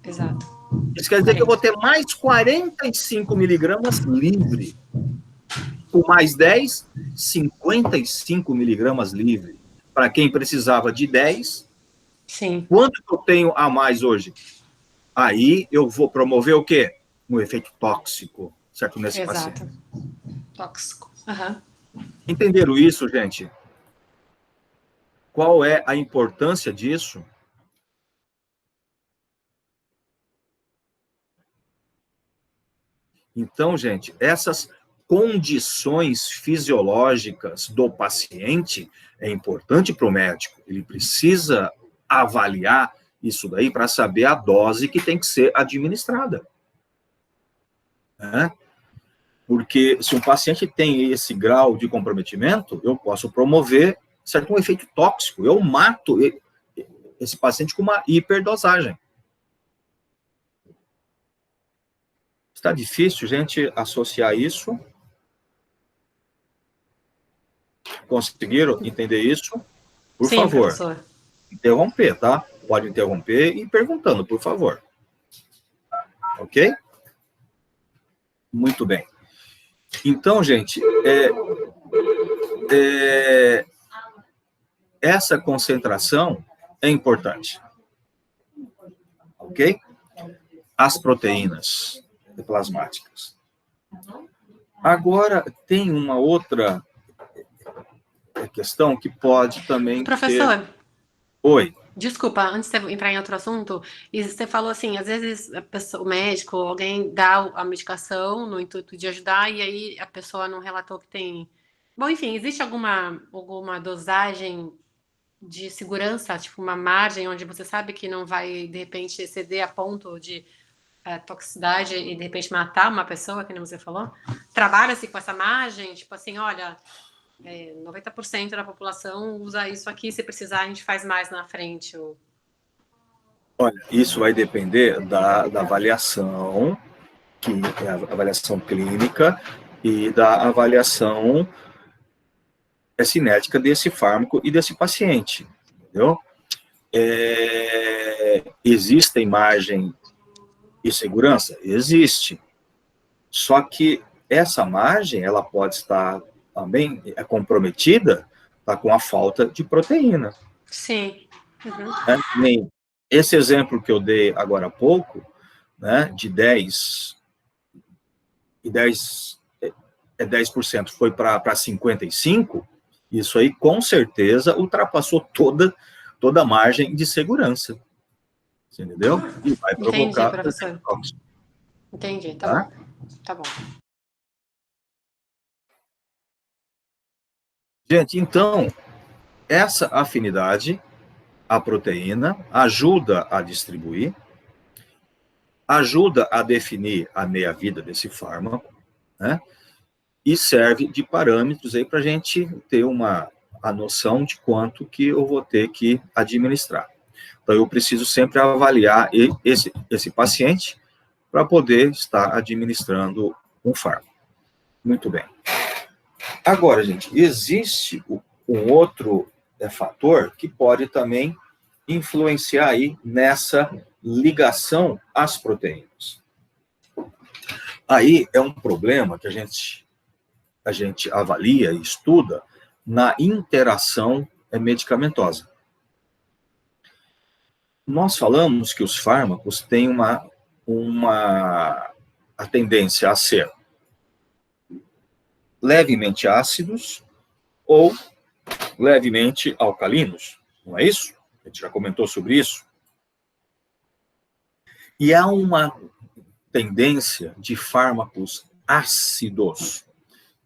Exato. Isso quer dizer que eu vou ter mais 45 miligramas livre. Por mais 10, 55 miligramas livre. Para quem precisava de 10, sim. Quanto que eu tenho a mais hoje? Aí eu vou promover o quê? Um efeito tóxico, certo? Nesse paciente. Tóxico. Uhum. Entenderam isso, gente? Qual é a importância disso? Então, gente, essas condições fisiológicas do paciente é importante para o médico. Ele precisa avaliar isso daí para saber a dose que tem que ser administrada. Né? Porque se um paciente tem esse grau de comprometimento, eu posso promover, certo, um efeito tóxico. Eu mato esse paciente com uma hiperdosagem. Está difícil, gente, associar isso? Conseguiram entender isso? Por favor. Professor. Interromper, tá? Pode interromper e ir perguntando, por favor. Ok? Muito bem. Então, gente, essa concentração é importante. Ok? As proteínas plasmáticas. Agora, tem uma outra questão que pode também Professor, ter... Oi. desculpa, antes de você entrar em outro assunto, e você falou assim, às vezes o médico, alguém dá a medicação no intuito de ajudar, e aí a pessoa não relatou que tem... Bom, enfim, existe alguma dosagem de segurança, tipo uma margem onde você sabe que não vai, de repente, exceder a ponto de toxicidade e, de repente, matar uma pessoa, que nem você falou? Trabalha-se com essa margem, tipo assim, olha, 90% da população usa isso aqui, se precisar a gente faz mais na frente. Olha, isso vai depender da avaliação, que é a avaliação clínica, e da avaliação cinética desse fármaco e desse paciente, entendeu? Existe margem de segurança? Existe. Só que essa margem, ela pode estar também comprometida com a falta de proteína. Sim. Uhum. Nem esse exemplo que eu dei agora há pouco, né, de 10% foi para 55%, isso aí com certeza ultrapassou toda a margem de segurança. Você entendeu? E vai provocar... Entendi, professor. Entendi, tá bom. Tá bom. Gente, então, essa afinidade à proteína ajuda a distribuir, ajuda a definir a meia-vida desse fármaco, né? E serve de parâmetros aí para a gente ter a noção de quanto que eu vou ter que administrar. Então, eu preciso sempre avaliar esse paciente para poder estar administrando um fármaco. Muito bem. Agora, gente, existe um outro fator que pode também influenciar aí nessa ligação às proteínas. Aí é um problema que a gente avalia e estuda na interação medicamentosa. Nós falamos que os fármacos têm a tendência a ser levemente ácidos ou levemente alcalinos, não é isso? A gente já comentou sobre isso. E há uma tendência de fármacos ácidos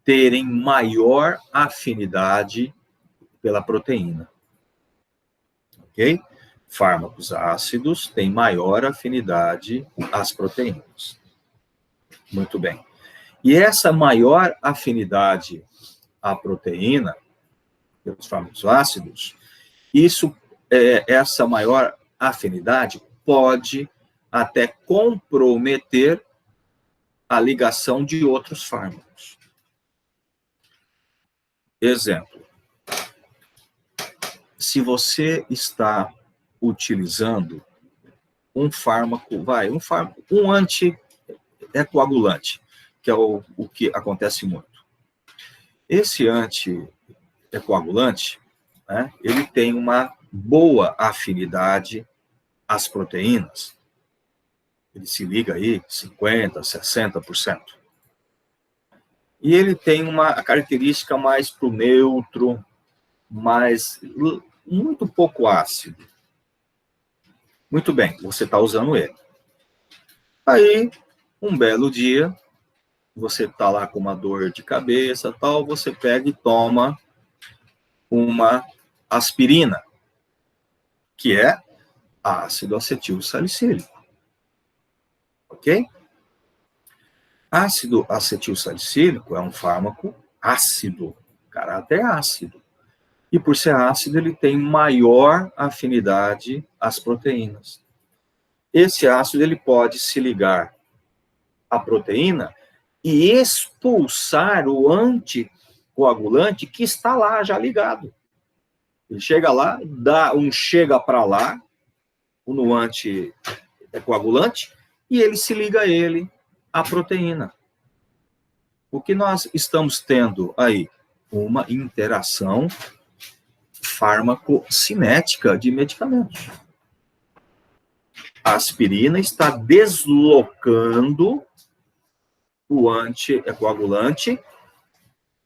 terem maior afinidade pela proteína. Ok? Fármacos ácidos têm maior afinidade às proteínas. Muito bem. E essa maior afinidade à proteína, pelos fármacos ácidos, essa maior afinidade pode até comprometer a ligação de outros fármacos. Exemplo. Se você está utilizando um fármaco, um anticoagulante, que é o que acontece muito. Esse anticoagulante, né, ele tem uma boa afinidade às proteínas. Ele se liga aí 50%, 60%. E ele tem uma característica mais para o neutro, muito pouco ácido. Muito bem, você está usando ele. Aí, um belo dia, você está lá com uma dor de cabeça, tal, você pega e toma uma aspirina, que é ácido acetil salicílico. Ok? Ácido acetil salicílico é um fármaco ácido, caráter ácido. E por ser ácido, ele tem maior afinidade às proteínas. Esse ácido ele pode se ligar à proteína e expulsar o anticoagulante que está lá já ligado. Ele chega lá, dá um chega para lá no anticoagulante e ele se liga a ele, a proteína. O que nós estamos tendo aí? Uma interação farmacocinética de medicamentos. A aspirina está deslocando o anticoagulante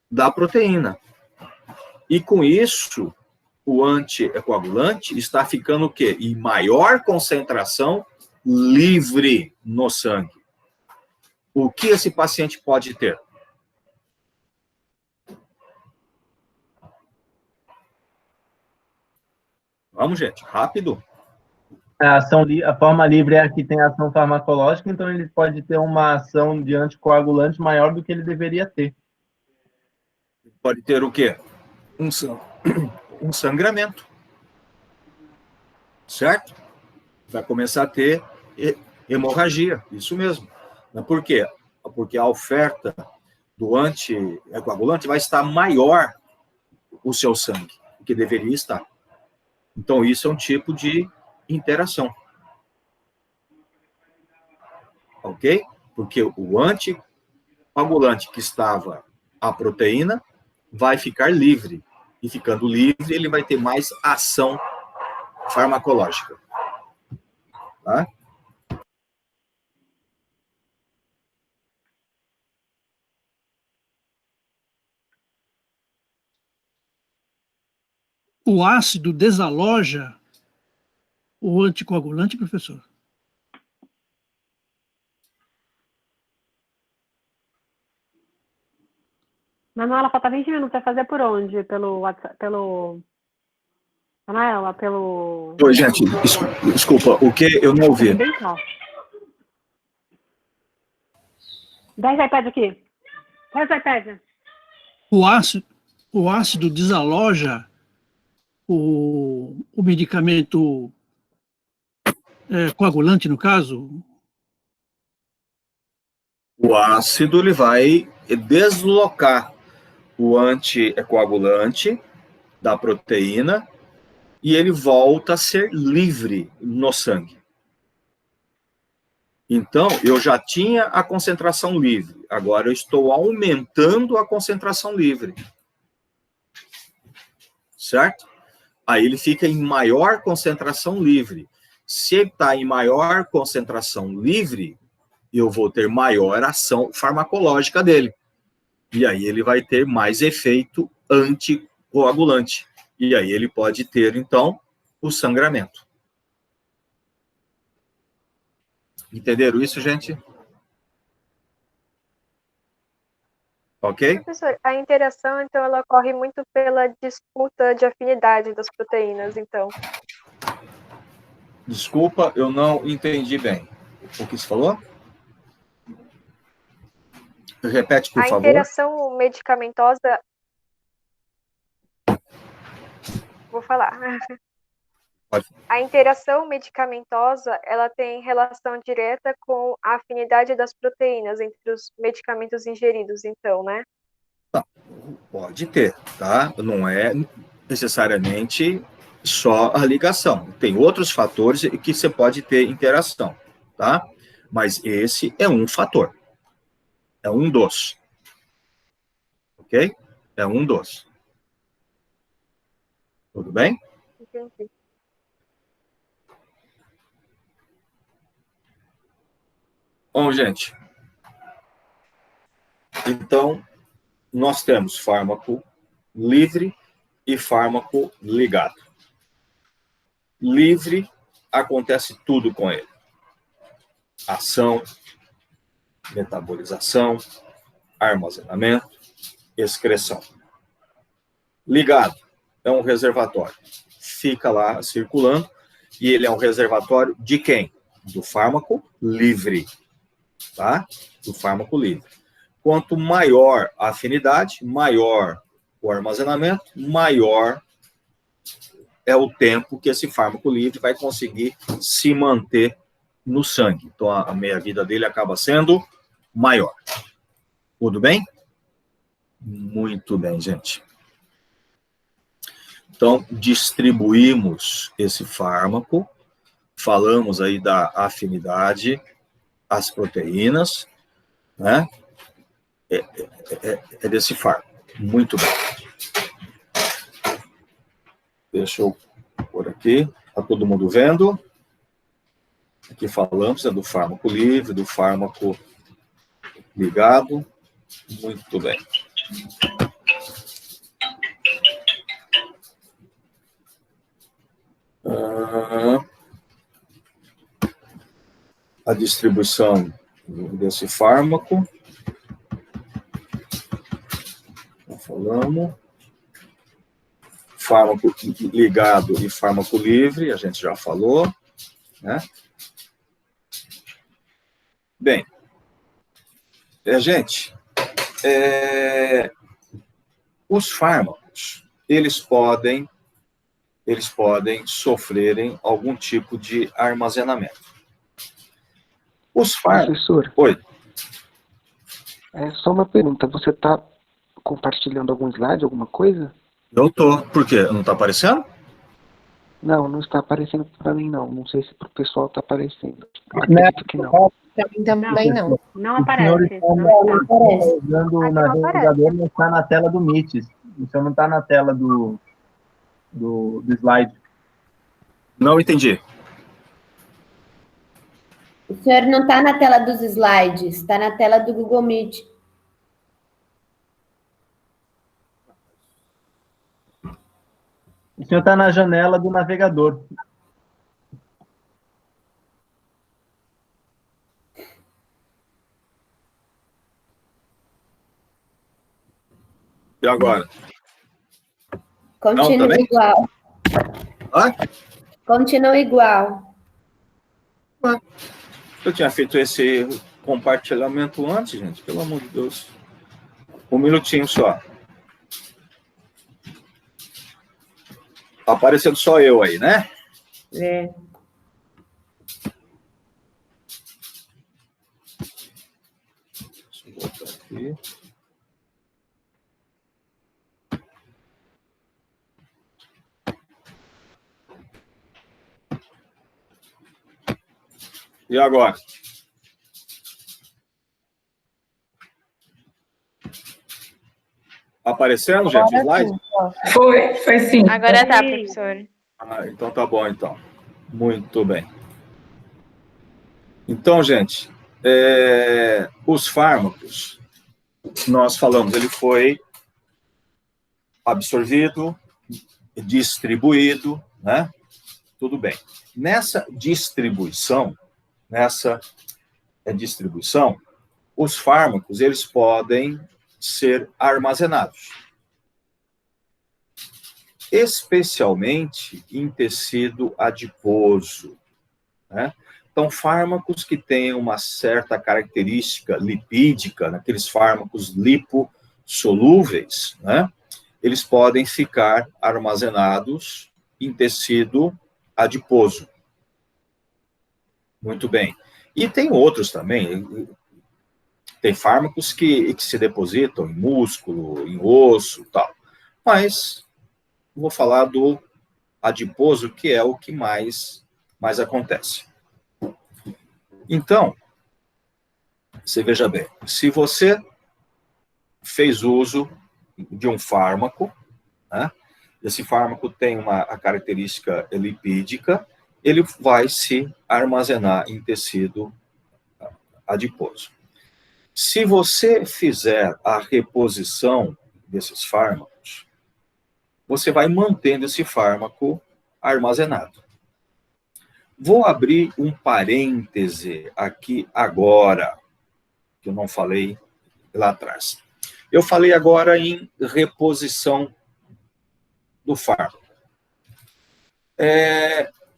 da proteína. E com isso, o anticoagulante está ficando o quê? Em maior concentração livre no sangue. O que esse paciente pode ter? Vamos, gente, rápido. A forma livre é a que tem ação farmacológica, então ele pode ter uma ação de anticoagulante maior do que ele deveria ter. Pode ter o quê? Um sangramento. Certo? Vai começar a ter hemorragia, isso mesmo. Por quê? Porque a oferta do anticoagulante vai estar maior o seu sangue, do que deveria estar. Então, isso é um tipo de interação. Ok? Porque o anticoagulante que estava a proteína vai ficar livre. E ficando livre, ele vai ter mais ação farmacológica. Tá? O ácido desaloja o anticoagulante, professor? Manuela, falta 20 minutos. Vai fazer por onde? Pelo WhatsApp? Manuela, pelo... Oi, gente, desculpa, o que eu não ouvi? Bem calmo. 10 iPads aqui. 10 iPads. O ácido desaloja o medicamento coagulante, no caso? O ácido ele vai deslocar o anticoagulante da proteína e ele volta a ser livre no sangue. Então, eu já tinha a concentração livre, agora eu estou aumentando a concentração livre. Certo? Aí ele fica em maior concentração livre. Se ele está em maior concentração livre, eu vou ter maior ação farmacológica dele. E aí ele vai ter mais efeito anticoagulante. E aí ele pode ter, então, o sangramento. Entenderam isso, gente? Ok? Professor, a interação, então, ela ocorre muito pela disputa de afinidade das proteínas, então. Desculpa, eu não entendi bem. O que você falou? Repete, por favor. A interação medicamentosa... Vou falar. Pode. A interação medicamentosa, ela tem relação direta com a afinidade das proteínas entre os medicamentos ingeridos, então, né? Tá. Pode ter, tá? Não é necessariamente só a ligação. Tem outros fatores que você pode ter interação, tá? Mas esse é um fator. É um dos. Ok? É um dos. Tudo bem? Entendi. Bom, gente. Então, nós temos fármaco livre e fármaco ligado. Livre, acontece tudo com ele. Ação, metabolização, armazenamento, excreção. Ligado, é um reservatório. Fica lá circulando e ele é um reservatório de quem? Do fármaco livre. Tá? Do fármaco livre. Quanto maior a afinidade, maior o armazenamento, maior é o tempo que esse fármaco livre vai conseguir se manter no sangue. Então, a meia-vida dele acaba sendo maior. Tudo bem? Muito bem, gente. Então, distribuímos esse fármaco, falamos aí da afinidade, as proteínas, né? É desse fármaco. Muito bem. Deixa eu pôr aqui, está todo mundo vendo? Aqui falamos do fármaco livre, do fármaco ligado. Muito bem. A distribuição desse fármaco. Já falamos. Fármaco ligado e fármaco livre, a gente já falou, né? Bem, gente, os fármacos, eles podem sofrerem algum tipo de armazenamento. Os fármacos... Professor. Oi. Só uma pergunta, você está compartilhando algum slide, alguma coisa? Eu tô. Por quê? Não está aparecendo? Não, não está aparecendo para mim, não. Não sei se para o pessoal está aparecendo. Acredito que não. Para mim também não. Não aparece. Não aparece. Usando o navegador, não está na tela do Meet. Isso não está na tela do slide. Não entendi. O senhor não está na tela dos slides, está na tela do Google Meet. O senhor está na janela do navegador. E agora? Continua igual. Continua igual. Eu tinha feito esse compartilhamento antes, gente, pelo amor de Deus. Um minutinho só. Tá aparecendo só eu aí, né? É. Deixa eu voltar aqui. E agora? Aparecendo, gente, o slide? Foi sim. Agora tá, professor. Então tá bom, então. Muito bem. Então, gente, os fármacos, nós falamos, ele foi absorvido, distribuído, né? Tudo bem. Nessa distribuição, os fármacos, eles podem ser armazenados, especialmente em tecido adiposo, né? Então, fármacos que têm uma certa característica lipídica, aqueles fármacos lipossolúveis, né? Eles podem ficar armazenados em tecido adiposo. Muito bem. E tem outros também. Tem fármacos que se depositam em músculo, em osso, tal. Mas vou falar do adiposo, que é o que mais acontece. Então, você veja bem, se você fez uso de um fármaco, né, esse fármaco tem a característica lipídica, ele vai se armazenar em tecido adiposo. Se você fizer a reposição desses fármacos, você vai mantendo esse fármaco armazenado. Vou abrir um parêntese aqui agora, que eu não falei lá atrás. Eu falei agora em reposição do fármaco.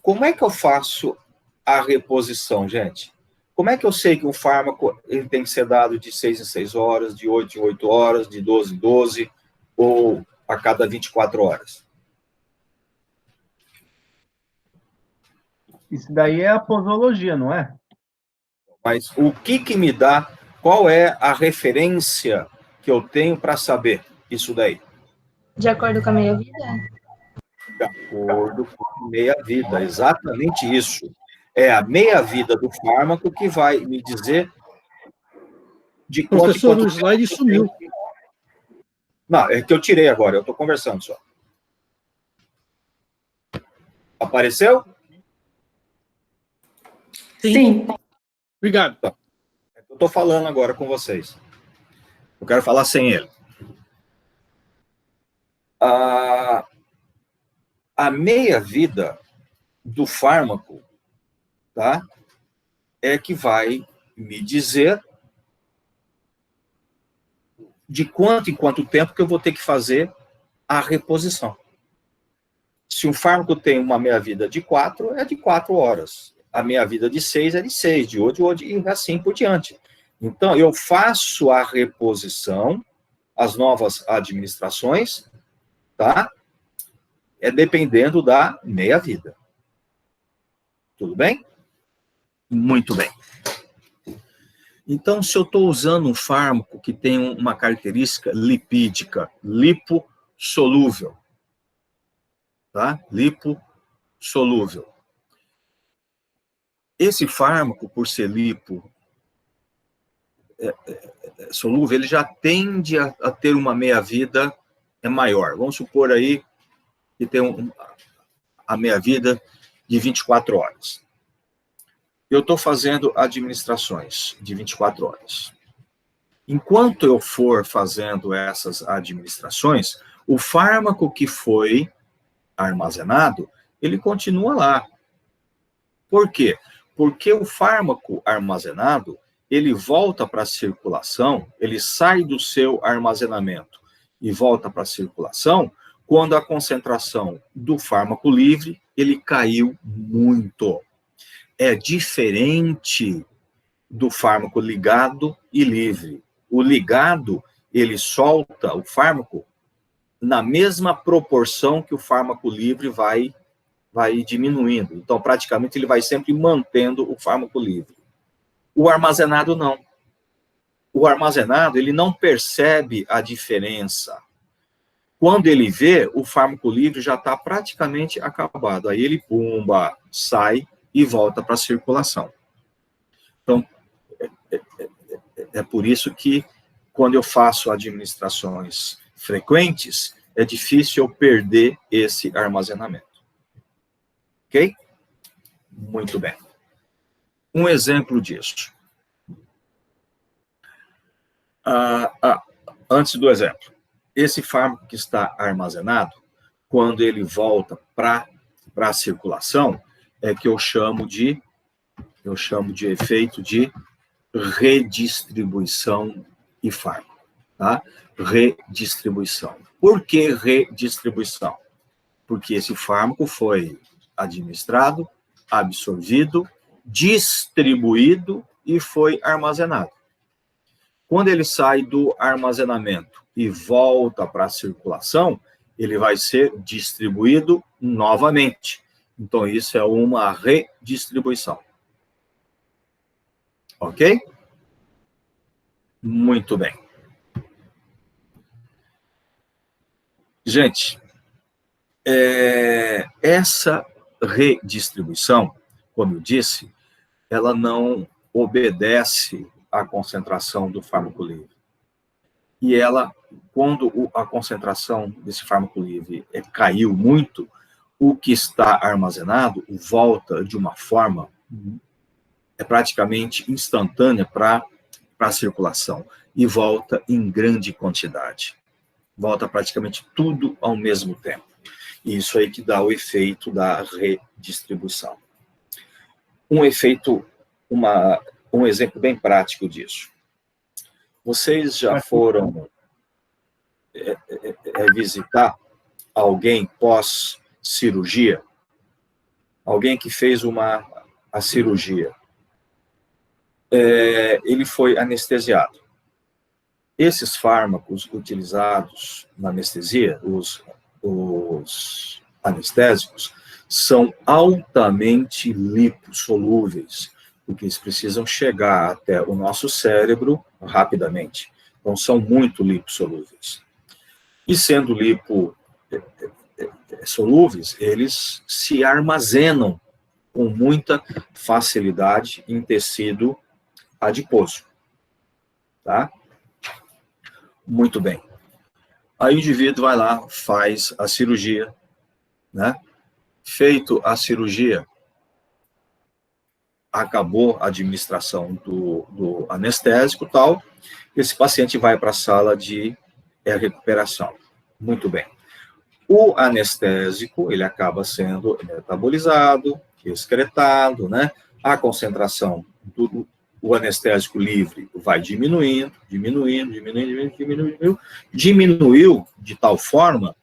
Como é que eu faço a reposição, gente? Como é que eu sei que um fármaco ele tem que ser dado de 6 em 6 horas, de 8 em 8 horas, de 12 em 12, ou a cada 24 horas? Isso daí é a posologia, não é? Mas o que me dá, qual é a referência que eu tenho para saber isso daí? De acordo com a meia-vida? De acordo com a meia-vida, exatamente isso. É a meia-vida do fármaco que vai me dizer de quanto... Professor, o slide sumiu. Não, é que eu tirei agora, eu estou conversando só. Apareceu? Sim. Obrigado. Eu estou falando agora com vocês. Eu quero falar sem ele. A meia-vida do fármaco, tá, é que vai me dizer de quanto em quanto tempo que eu vou ter que fazer a reposição. Se um fármaco tem uma meia-vida de 4, é de 4 horas. A meia-vida de 6 é de 6, de 8 e assim por diante. Então, eu faço a reposição, as novas administrações, tá? É dependendo da meia-vida. Tudo bem? Muito bem. Então, se eu estou usando um fármaco que tem uma característica lipídica, lipossolúvel, tá? Lipossolúvel. Esse fármaco, por ser lipossolúvel, ele já tende a ter uma meia-vida maior. Vamos supor aí que tem a meia-vida de 24 horas. Eu estou fazendo administrações de 24 horas. Enquanto eu for fazendo essas administrações, o fármaco que foi armazenado, ele continua lá. Por quê? Porque o fármaco armazenado, ele volta para a circulação, ele sai do seu armazenamento e volta para a circulação quando a concentração do fármaco livre, ele caiu muito. É diferente do fármaco ligado e livre. O ligado, ele solta o fármaco na mesma proporção que o fármaco livre vai diminuindo. Então, praticamente, ele vai sempre mantendo o fármaco livre. O armazenado, não. O armazenado, ele não percebe a diferença. Quando ele vê, o fármaco livre já está praticamente acabado. Aí ele, pumba, sai e volta para a circulação. Então, é por isso que, quando eu faço administrações frequentes, é difícil eu perder esse armazenamento. Ok? Muito bem. Um exemplo disso. Antes do exemplo. Esse fármaco que está armazenado, quando ele volta para a circulação, é que eu chamo de efeito de redistribuição e fármaco, tá? Redistribuição. Por que redistribuição? Porque esse fármaco foi administrado, absorvido, distribuído e foi armazenado. Quando ele sai do armazenamento e volta para a circulação, ele vai ser distribuído novamente. Então, isso é uma redistribuição. Ok? Muito bem. Gente, essa redistribuição, como eu disse, ela não obedece à concentração do fármaco livre. E ela, quando a concentração desse fármaco livre caiu muito, o que está armazenado volta de uma forma praticamente instantânea para a circulação e volta em grande quantidade. Volta praticamente tudo ao mesmo tempo. E isso aí que dá o efeito da redistribuição. Um exemplo bem prático disso. Vocês já foram visitar alguém pós-cirurgia? Alguém que fez a cirurgia. Ele foi anestesiado. Esses fármacos utilizados na anestesia, os anestésicos, são altamente lipossolúveis, porque eles precisam chegar até o nosso cérebro rapidamente. Então, são muito lipossolúveis. E sendo lipossolúveis, eles se armazenam com muita facilidade em tecido adiposo. Tá? Muito bem. Aí o indivíduo vai lá, faz a cirurgia, né? Feito a cirurgia, acabou a administração do anestésico e tal, esse paciente vai para a sala de recuperação. Muito bem. O anestésico, ele acaba sendo metabolizado, excretado, né? A concentração o anestésico livre vai diminuindo, diminuiu de tal forma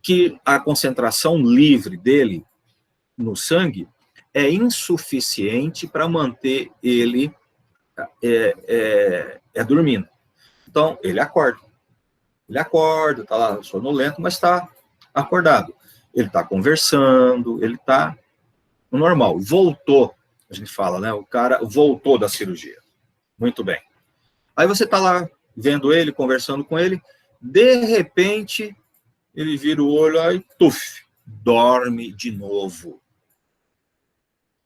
que a concentração livre dele no sangue é insuficiente para manter ele dormindo. Então, ele acorda. Ele acorda, está lá sonolento, mas está acordado. Ele está conversando, ele está normal. Voltou, a gente fala, né? O cara voltou da cirurgia. Muito bem. Aí você está lá vendo ele, conversando com ele, de repente, ele vira o olho e tuf, dorme de novo.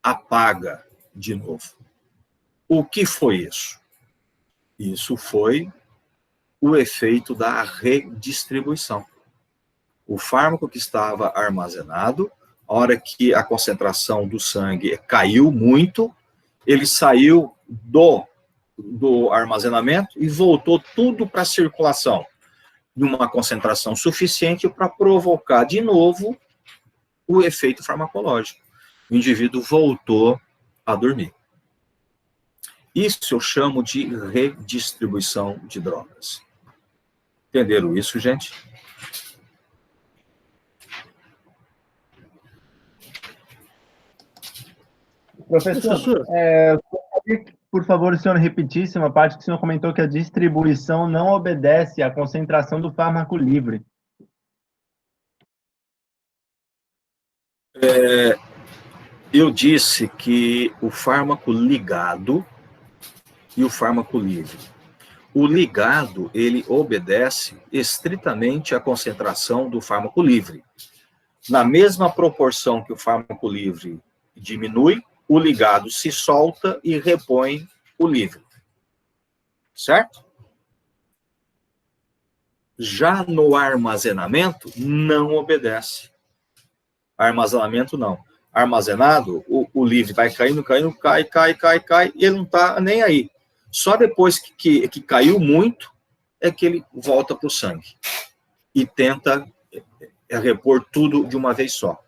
Apaga de novo. O que foi isso? Isso foi o efeito da redistribuição. O fármaco que estava armazenado, a hora que a concentração do sangue caiu muito, ele saiu do armazenamento e voltou tudo para a circulação, numa concentração suficiente para provocar de novo o efeito farmacológico. O indivíduo voltou a dormir. Isso eu chamo de redistribuição de drogas. Entenderam isso, gente? Professor, por favor, o senhor repetisse uma parte que o senhor comentou que a distribuição não obedece à concentração do fármaco livre. Eu disse que o fármaco ligado e o fármaco livre. O ligado, ele obedece estritamente à concentração do fármaco livre. Na mesma proporção que o fármaco livre diminui, o ligado se solta e repõe o livre. Certo? Já no armazenamento, não obedece. Armazenamento, não. Armazenado, o livre vai caindo, cai, e ele não está nem aí. Só depois que caiu muito, é que ele volta para o sangue. E tenta repor tudo de uma vez só.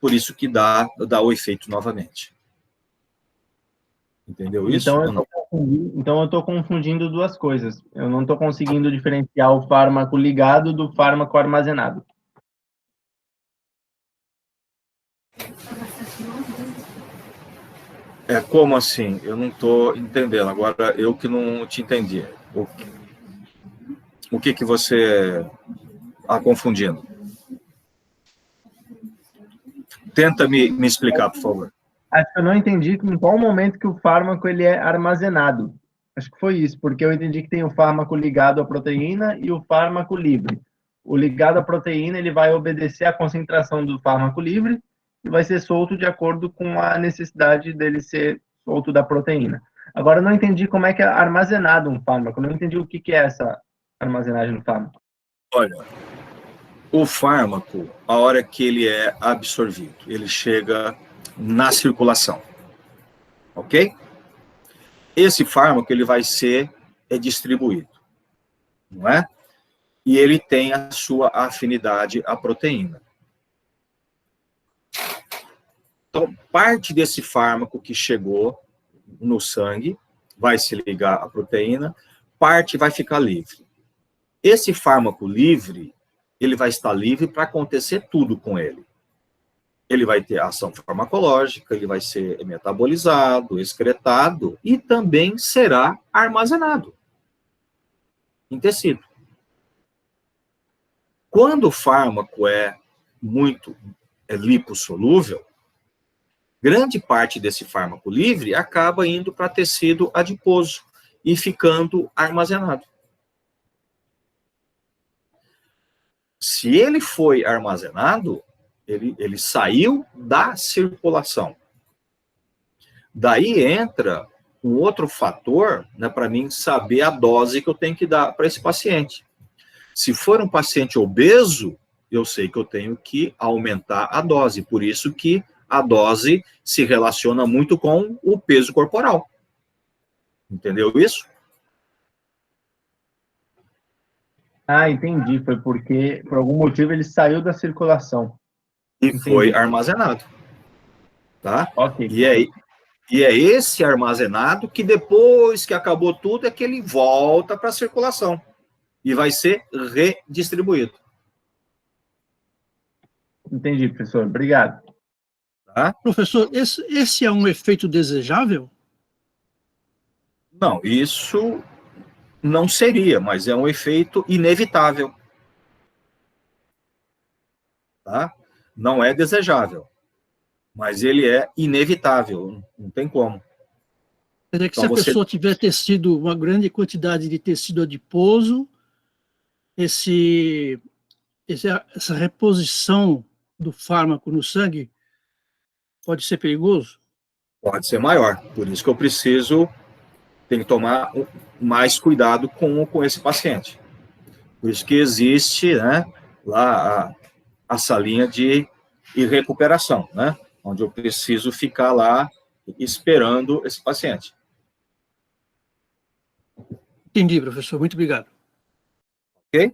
Por isso que dá o efeito novamente. Entendeu isso? Então eu estou confundindo duas coisas. Eu não estou conseguindo diferenciar o fármaco ligado do fármaco armazenado. Como assim? Eu não estou entendendo. Agora, eu que não te entendi. O que você está confundindo? Tenta me explicar, por favor. Acho que eu não entendi em qual momento que o fármaco ele é armazenado. Acho que foi isso, porque eu entendi que tem o fármaco ligado à proteína e o fármaco livre. O ligado à proteína ele vai obedecer à concentração do fármaco livre e vai ser solto de acordo com a necessidade dele ser solto da proteína. Agora, eu não entendi como é que é armazenado um fármaco. Eu não entendi o que é essa armazenagem do fármaco. Olha, o fármaco, a hora que ele é absorvido, ele chega na circulação. Ok? Esse fármaco, ele vai ser distribuído. Não é? E ele tem a sua afinidade à proteína. Então, parte desse fármaco que chegou no sangue vai se ligar à proteína, parte vai ficar livre. Esse fármaco livre, ele vai estar livre para acontecer tudo com ele. Ele vai ter ação farmacológica, ele vai ser metabolizado, excretado e também será armazenado em tecido. Quando o fármaco é muito lipossolúvel, grande parte desse fármaco livre acaba indo para tecido adiposo e ficando armazenado. Se ele foi armazenado, ele saiu da circulação. Daí entra um outro fator, né, para mim saber a dose que eu tenho que dar para esse paciente. Se for um paciente obeso, eu sei que eu tenho que aumentar a dose. Por isso que a dose se relaciona muito com o peso corporal. Entendeu isso? Ah, entendi. Foi porque, por algum motivo, ele saiu da circulação. E Entendi. foi armazenado. Tá? Ok. E é esse armazenado que depois que acabou tudo é que ele volta para a circulação e vai ser redistribuído. Entendi, professor. Obrigado. Tá? Professor, esse é um efeito desejável? Não, isso não seria, mas é um efeito inevitável. Tá? Não é desejável, mas ele é inevitável, não tem como. Quer dizer que se a pessoa tiver tecido, uma grande quantidade de tecido adiposo, essa reposição do fármaco no sangue pode ser perigoso? Pode ser maior, por isso que eu tenho que tomar mais cuidado com esse paciente. Por isso que existe, né, lá a salinha de recuperação, né, onde eu preciso ficar lá esperando esse paciente. Entendi, professor. Muito obrigado. Ok?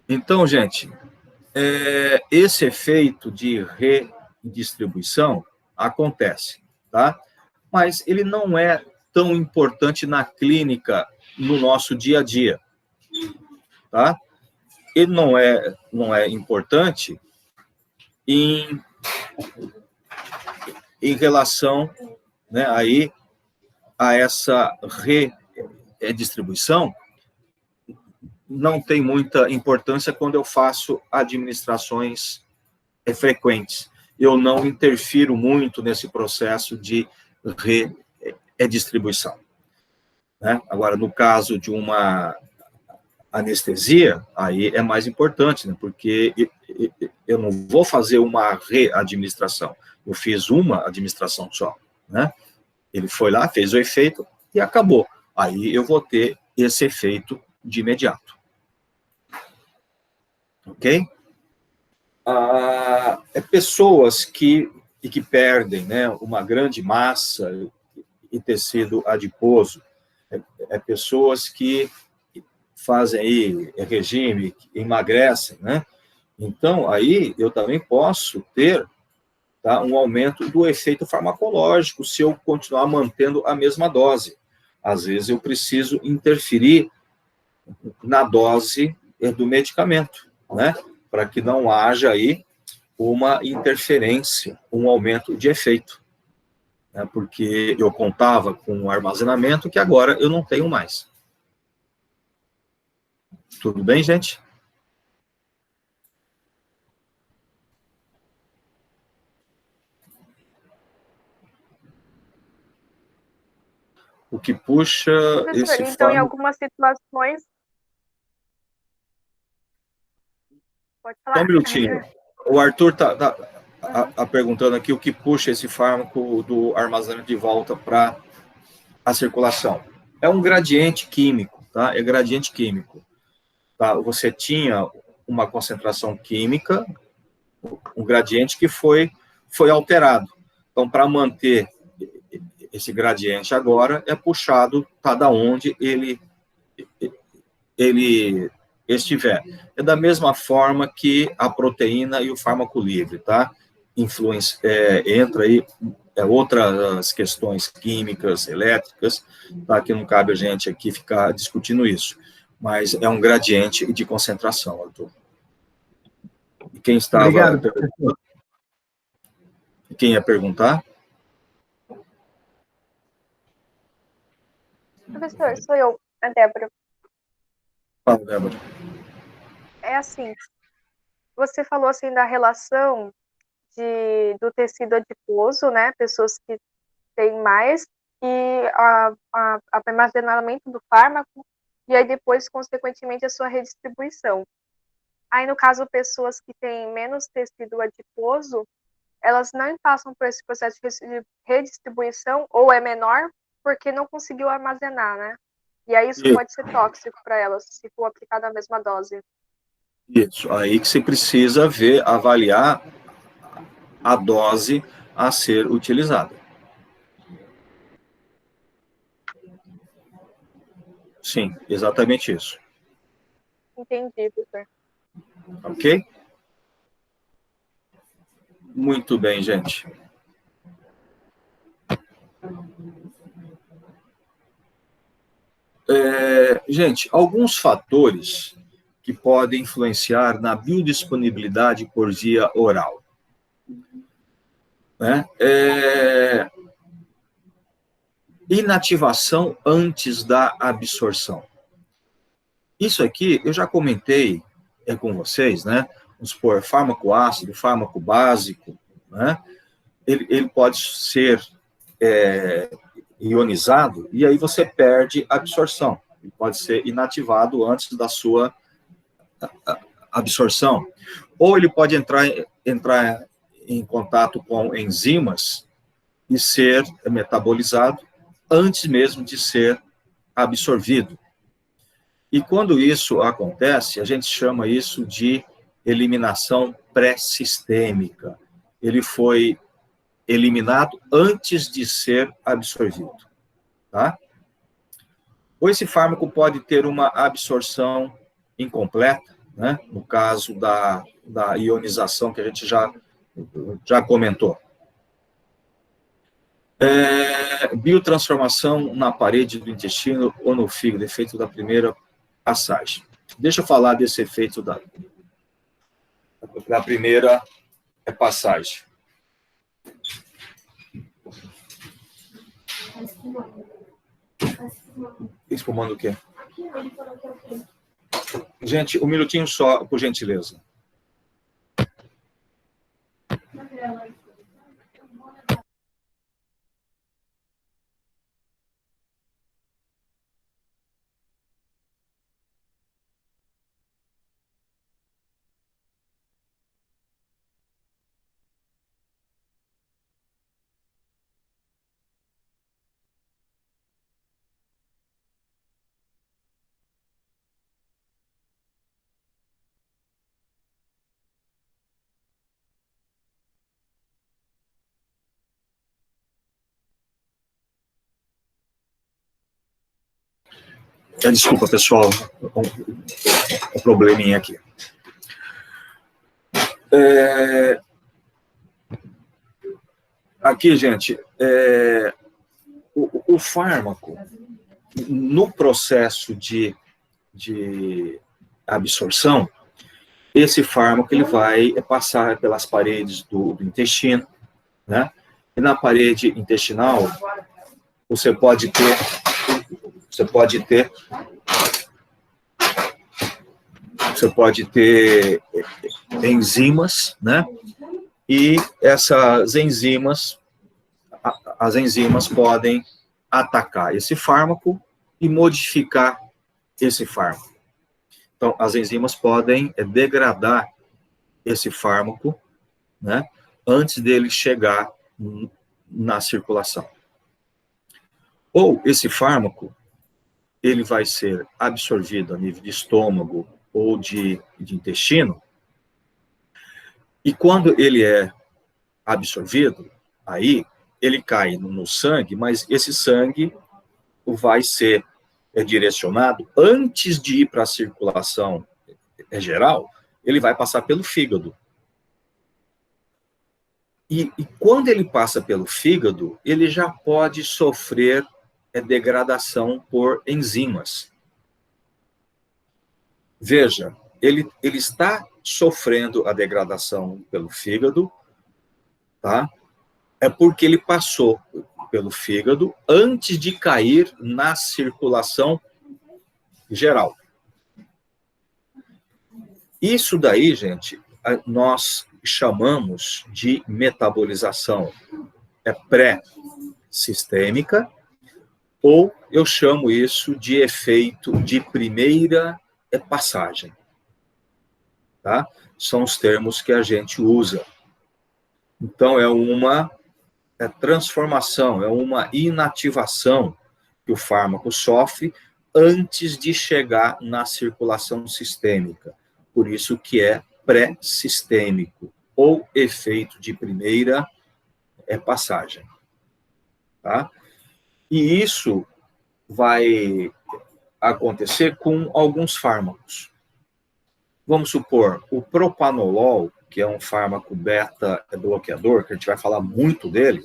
Então, gente, esse efeito de redistribuição acontece, tá? Mas ele não é tão importante na clínica, no nosso dia a dia, tá? Ele não é importante em relação, né, aí a essa redistribuição, não tem muita importância quando eu faço administrações frequentes. Eu não interfiro muito nesse processo de redistribuição. Né? Agora, no caso de uma anestesia, aí é mais importante, né? Porque eu não vou fazer uma readministração. Eu fiz uma administração só. Né? Ele foi lá, fez o efeito e acabou. Aí eu vou ter esse efeito de imediato. Ok? Pessoas que perdem, né, uma grande massa e tecido adiposo, pessoas que fazem aí regime, emagrecem, né? Então, aí eu também posso ter, tá, um aumento do efeito farmacológico se eu continuar mantendo a mesma dose. Às vezes eu preciso interferir na dose do medicamento, né? Para que não haja aí uma interferência, um aumento de efeito. Né? Porque eu contava com um armazenamento que agora eu não tenho mais. Tudo bem, gente? O que puxa Professor, então, em algumas situações... Pode falar. Só um minutinho. O Arthur está perguntando aqui o que puxa esse fármaco do armazenamento de volta para a circulação. É um gradiente químico, tá? É gradiente químico. Tá? Você tinha uma concentração química, um gradiente que foi alterado. Então, para manter esse gradiente agora, é puxado cada onde ele estiver. É da mesma forma que a proteína e o fármaco livre, tá? Entra aí outras questões químicas, elétricas, tá? Que não cabe a gente aqui ficar discutindo isso. Mas é um gradiente de concentração, Arthur. E quem estava... Obrigado, perguntando? Quem ia perguntar? Professor, sou eu, a Débora. Fala, Débora. É assim, você falou assim da relação do tecido adiposo, né? Pessoas que têm mais, e o armazenamento do fármaco, e aí depois, consequentemente, a sua redistribuição. Aí, no caso, pessoas que têm menos tecido adiposo, elas não passam por esse processo de redistribuição, ou é menor, porque não conseguiu armazenar, né? E aí isso pode ser tóxico para elas, se for aplicado a mesma dose. Isso, aí que você precisa ver, avaliar a dose a ser utilizada. Sim, exatamente isso. Entendi, doutor. Ok? Muito bem, gente. Gente, alguns fatores que podem influenciar na biodisponibilidade por via oral. Né? Inativação antes da absorção. Isso aqui eu já comentei com vocês, né? Vamos supor, fármaco ácido, fármaco básico, né? Ele pode ser ionizado e aí você perde a absorção. Ele pode ser inativado antes da sua absorção. Ou ele pode entrar em contato com enzimas e ser metabolizado antes mesmo de ser absorvido. E quando isso acontece, a gente chama isso de eliminação pré-sistêmica. Ele foi eliminado antes de ser absorvido. Tá? Ou esse fármaco pode ter uma absorção incompleta, né? No caso da ionização que a gente já comentou. Biotransformação na parede do intestino ou no fígado, efeito da primeira passagem. Deixa eu falar desse efeito da primeira passagem. Espumando o quê? Gente, um minutinho só, por gentileza. Desculpa, pessoal, um probleminha aqui. Aqui, gente, o fármaco, no processo de absorção, esse fármaco ele vai passar pelas paredes do intestino, né? E na parede intestinal, você pode ter enzimas, né? E essas enzimas, as enzimas podem atacar esse fármaco e modificar esse fármaco. Então, as enzimas podem degradar esse fármaco, né? Antes dele chegar na circulação. Ou esse fármaco, ele vai ser absorvido a nível de estômago ou de intestino, e quando ele é absorvido, aí ele cai no sangue, mas esse sangue vai ser direcionado, antes de ir para a circulação geral, ele vai passar pelo fígado. E quando ele passa pelo fígado, ele já pode sofrer degradação por enzimas. Veja, ele está sofrendo a degradação pelo fígado, tá? É porque ele passou pelo fígado antes de cair na circulação geral. Isso daí, gente, nós chamamos de metabolização pré-sistêmica, ou eu chamo isso de efeito de primeira passagem. Tá? São os termos que a gente usa. Então, é uma transformação, é uma inativação que o fármaco sofre antes de chegar na circulação sistêmica. Por isso que é pré-sistêmico, ou efeito de primeira passagem. Tá? E isso vai acontecer com alguns fármacos. Vamos supor, o propanolol, que é um fármaco beta-bloqueador, que a gente vai falar muito dele,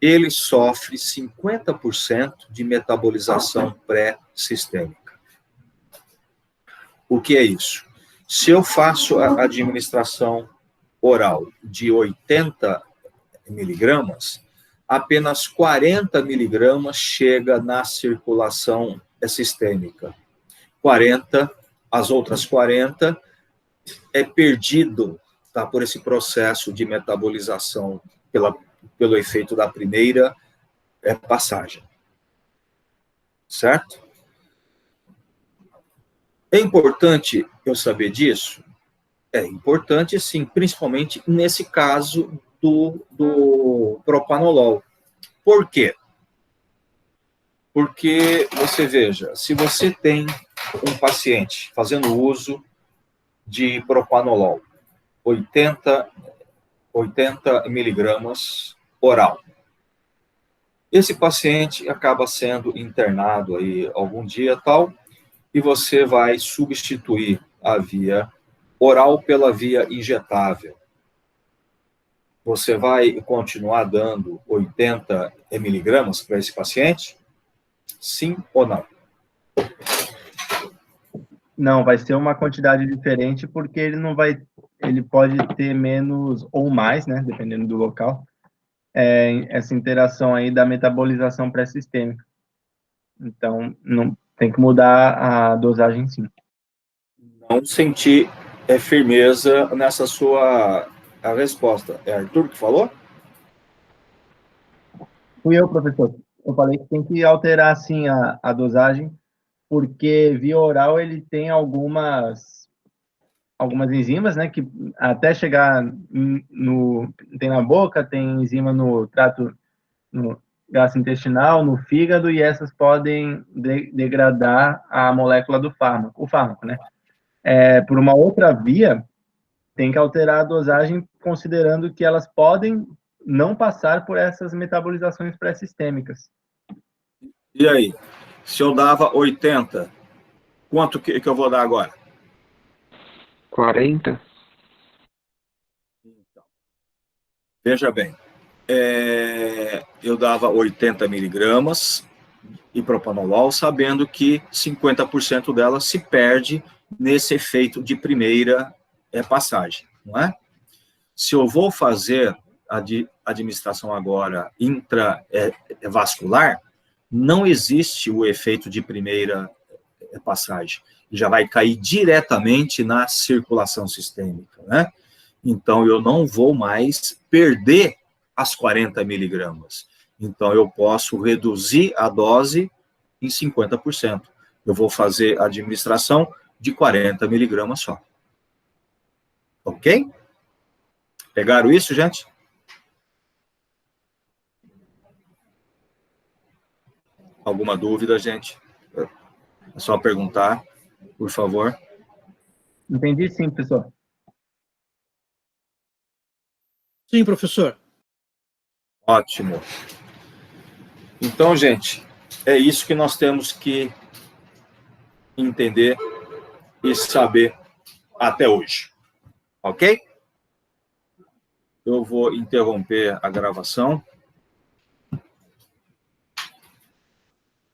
ele sofre 50% de metabolização pré-sistêmica. O que é isso? Se eu faço a administração oral de 80 miligramas, apenas 40 miligramas chega na circulação sistêmica. 40, as outras 40 é perdido, tá, por esse processo de metabolização pelo efeito da primeira passagem. Certo? É importante eu saber disso? É importante, sim, principalmente nesse caso do propanolol. Por quê? Porque, você veja, se você tem um paciente fazendo uso de propanolol, 80 miligramas oral, esse paciente acaba sendo internado aí algum dia tal, e você vai substituir a via oral pela via injetável. Você vai continuar dando 80 miligramas para esse paciente? Sim ou não? Não, vai ser uma quantidade diferente, porque ele pode ter menos ou mais, né, dependendo do local, essa interação aí da metabolização pré-sistêmica. Então, não tem que mudar a dosagem, sim. Não senti firmeza nessa sua resposta. É Arthur que falou? Fui eu, professor. Eu falei que tem que alterar, sim, a dosagem, porque via oral ele tem algumas enzimas, né, que até chegar tem na boca, tem enzima no trato, no gastrointestinal, no fígado, e essas podem degradar a molécula do fármaco, o fármaco, né. Por uma outra via, tem que alterar a dosagem, considerando que elas podem não passar por essas metabolizações pré-sistêmicas. E aí? Se eu dava 80, quanto que eu vou dar agora? 40? Então, veja bem, eu dava 80 miligramas de propanolol, sabendo que 50% dela se perde nesse efeito de primeira passagem, não é? Se eu vou fazer a administração agora intravascular, não existe o efeito de primeira passagem. Já vai cair diretamente na circulação sistêmica, né? Então, eu não vou mais perder as 40 miligramas. Então, eu posso reduzir a dose em 50%. Eu vou fazer a administração de 40 miligramas só. Ok? Pegaram isso, gente? Alguma dúvida, gente? É só perguntar, por favor. Entendi, sim, professor. Sim, professor. Ótimo. Então, gente, é isso que nós temos que entender e saber até hoje. Ok? Eu vou interromper a gravação.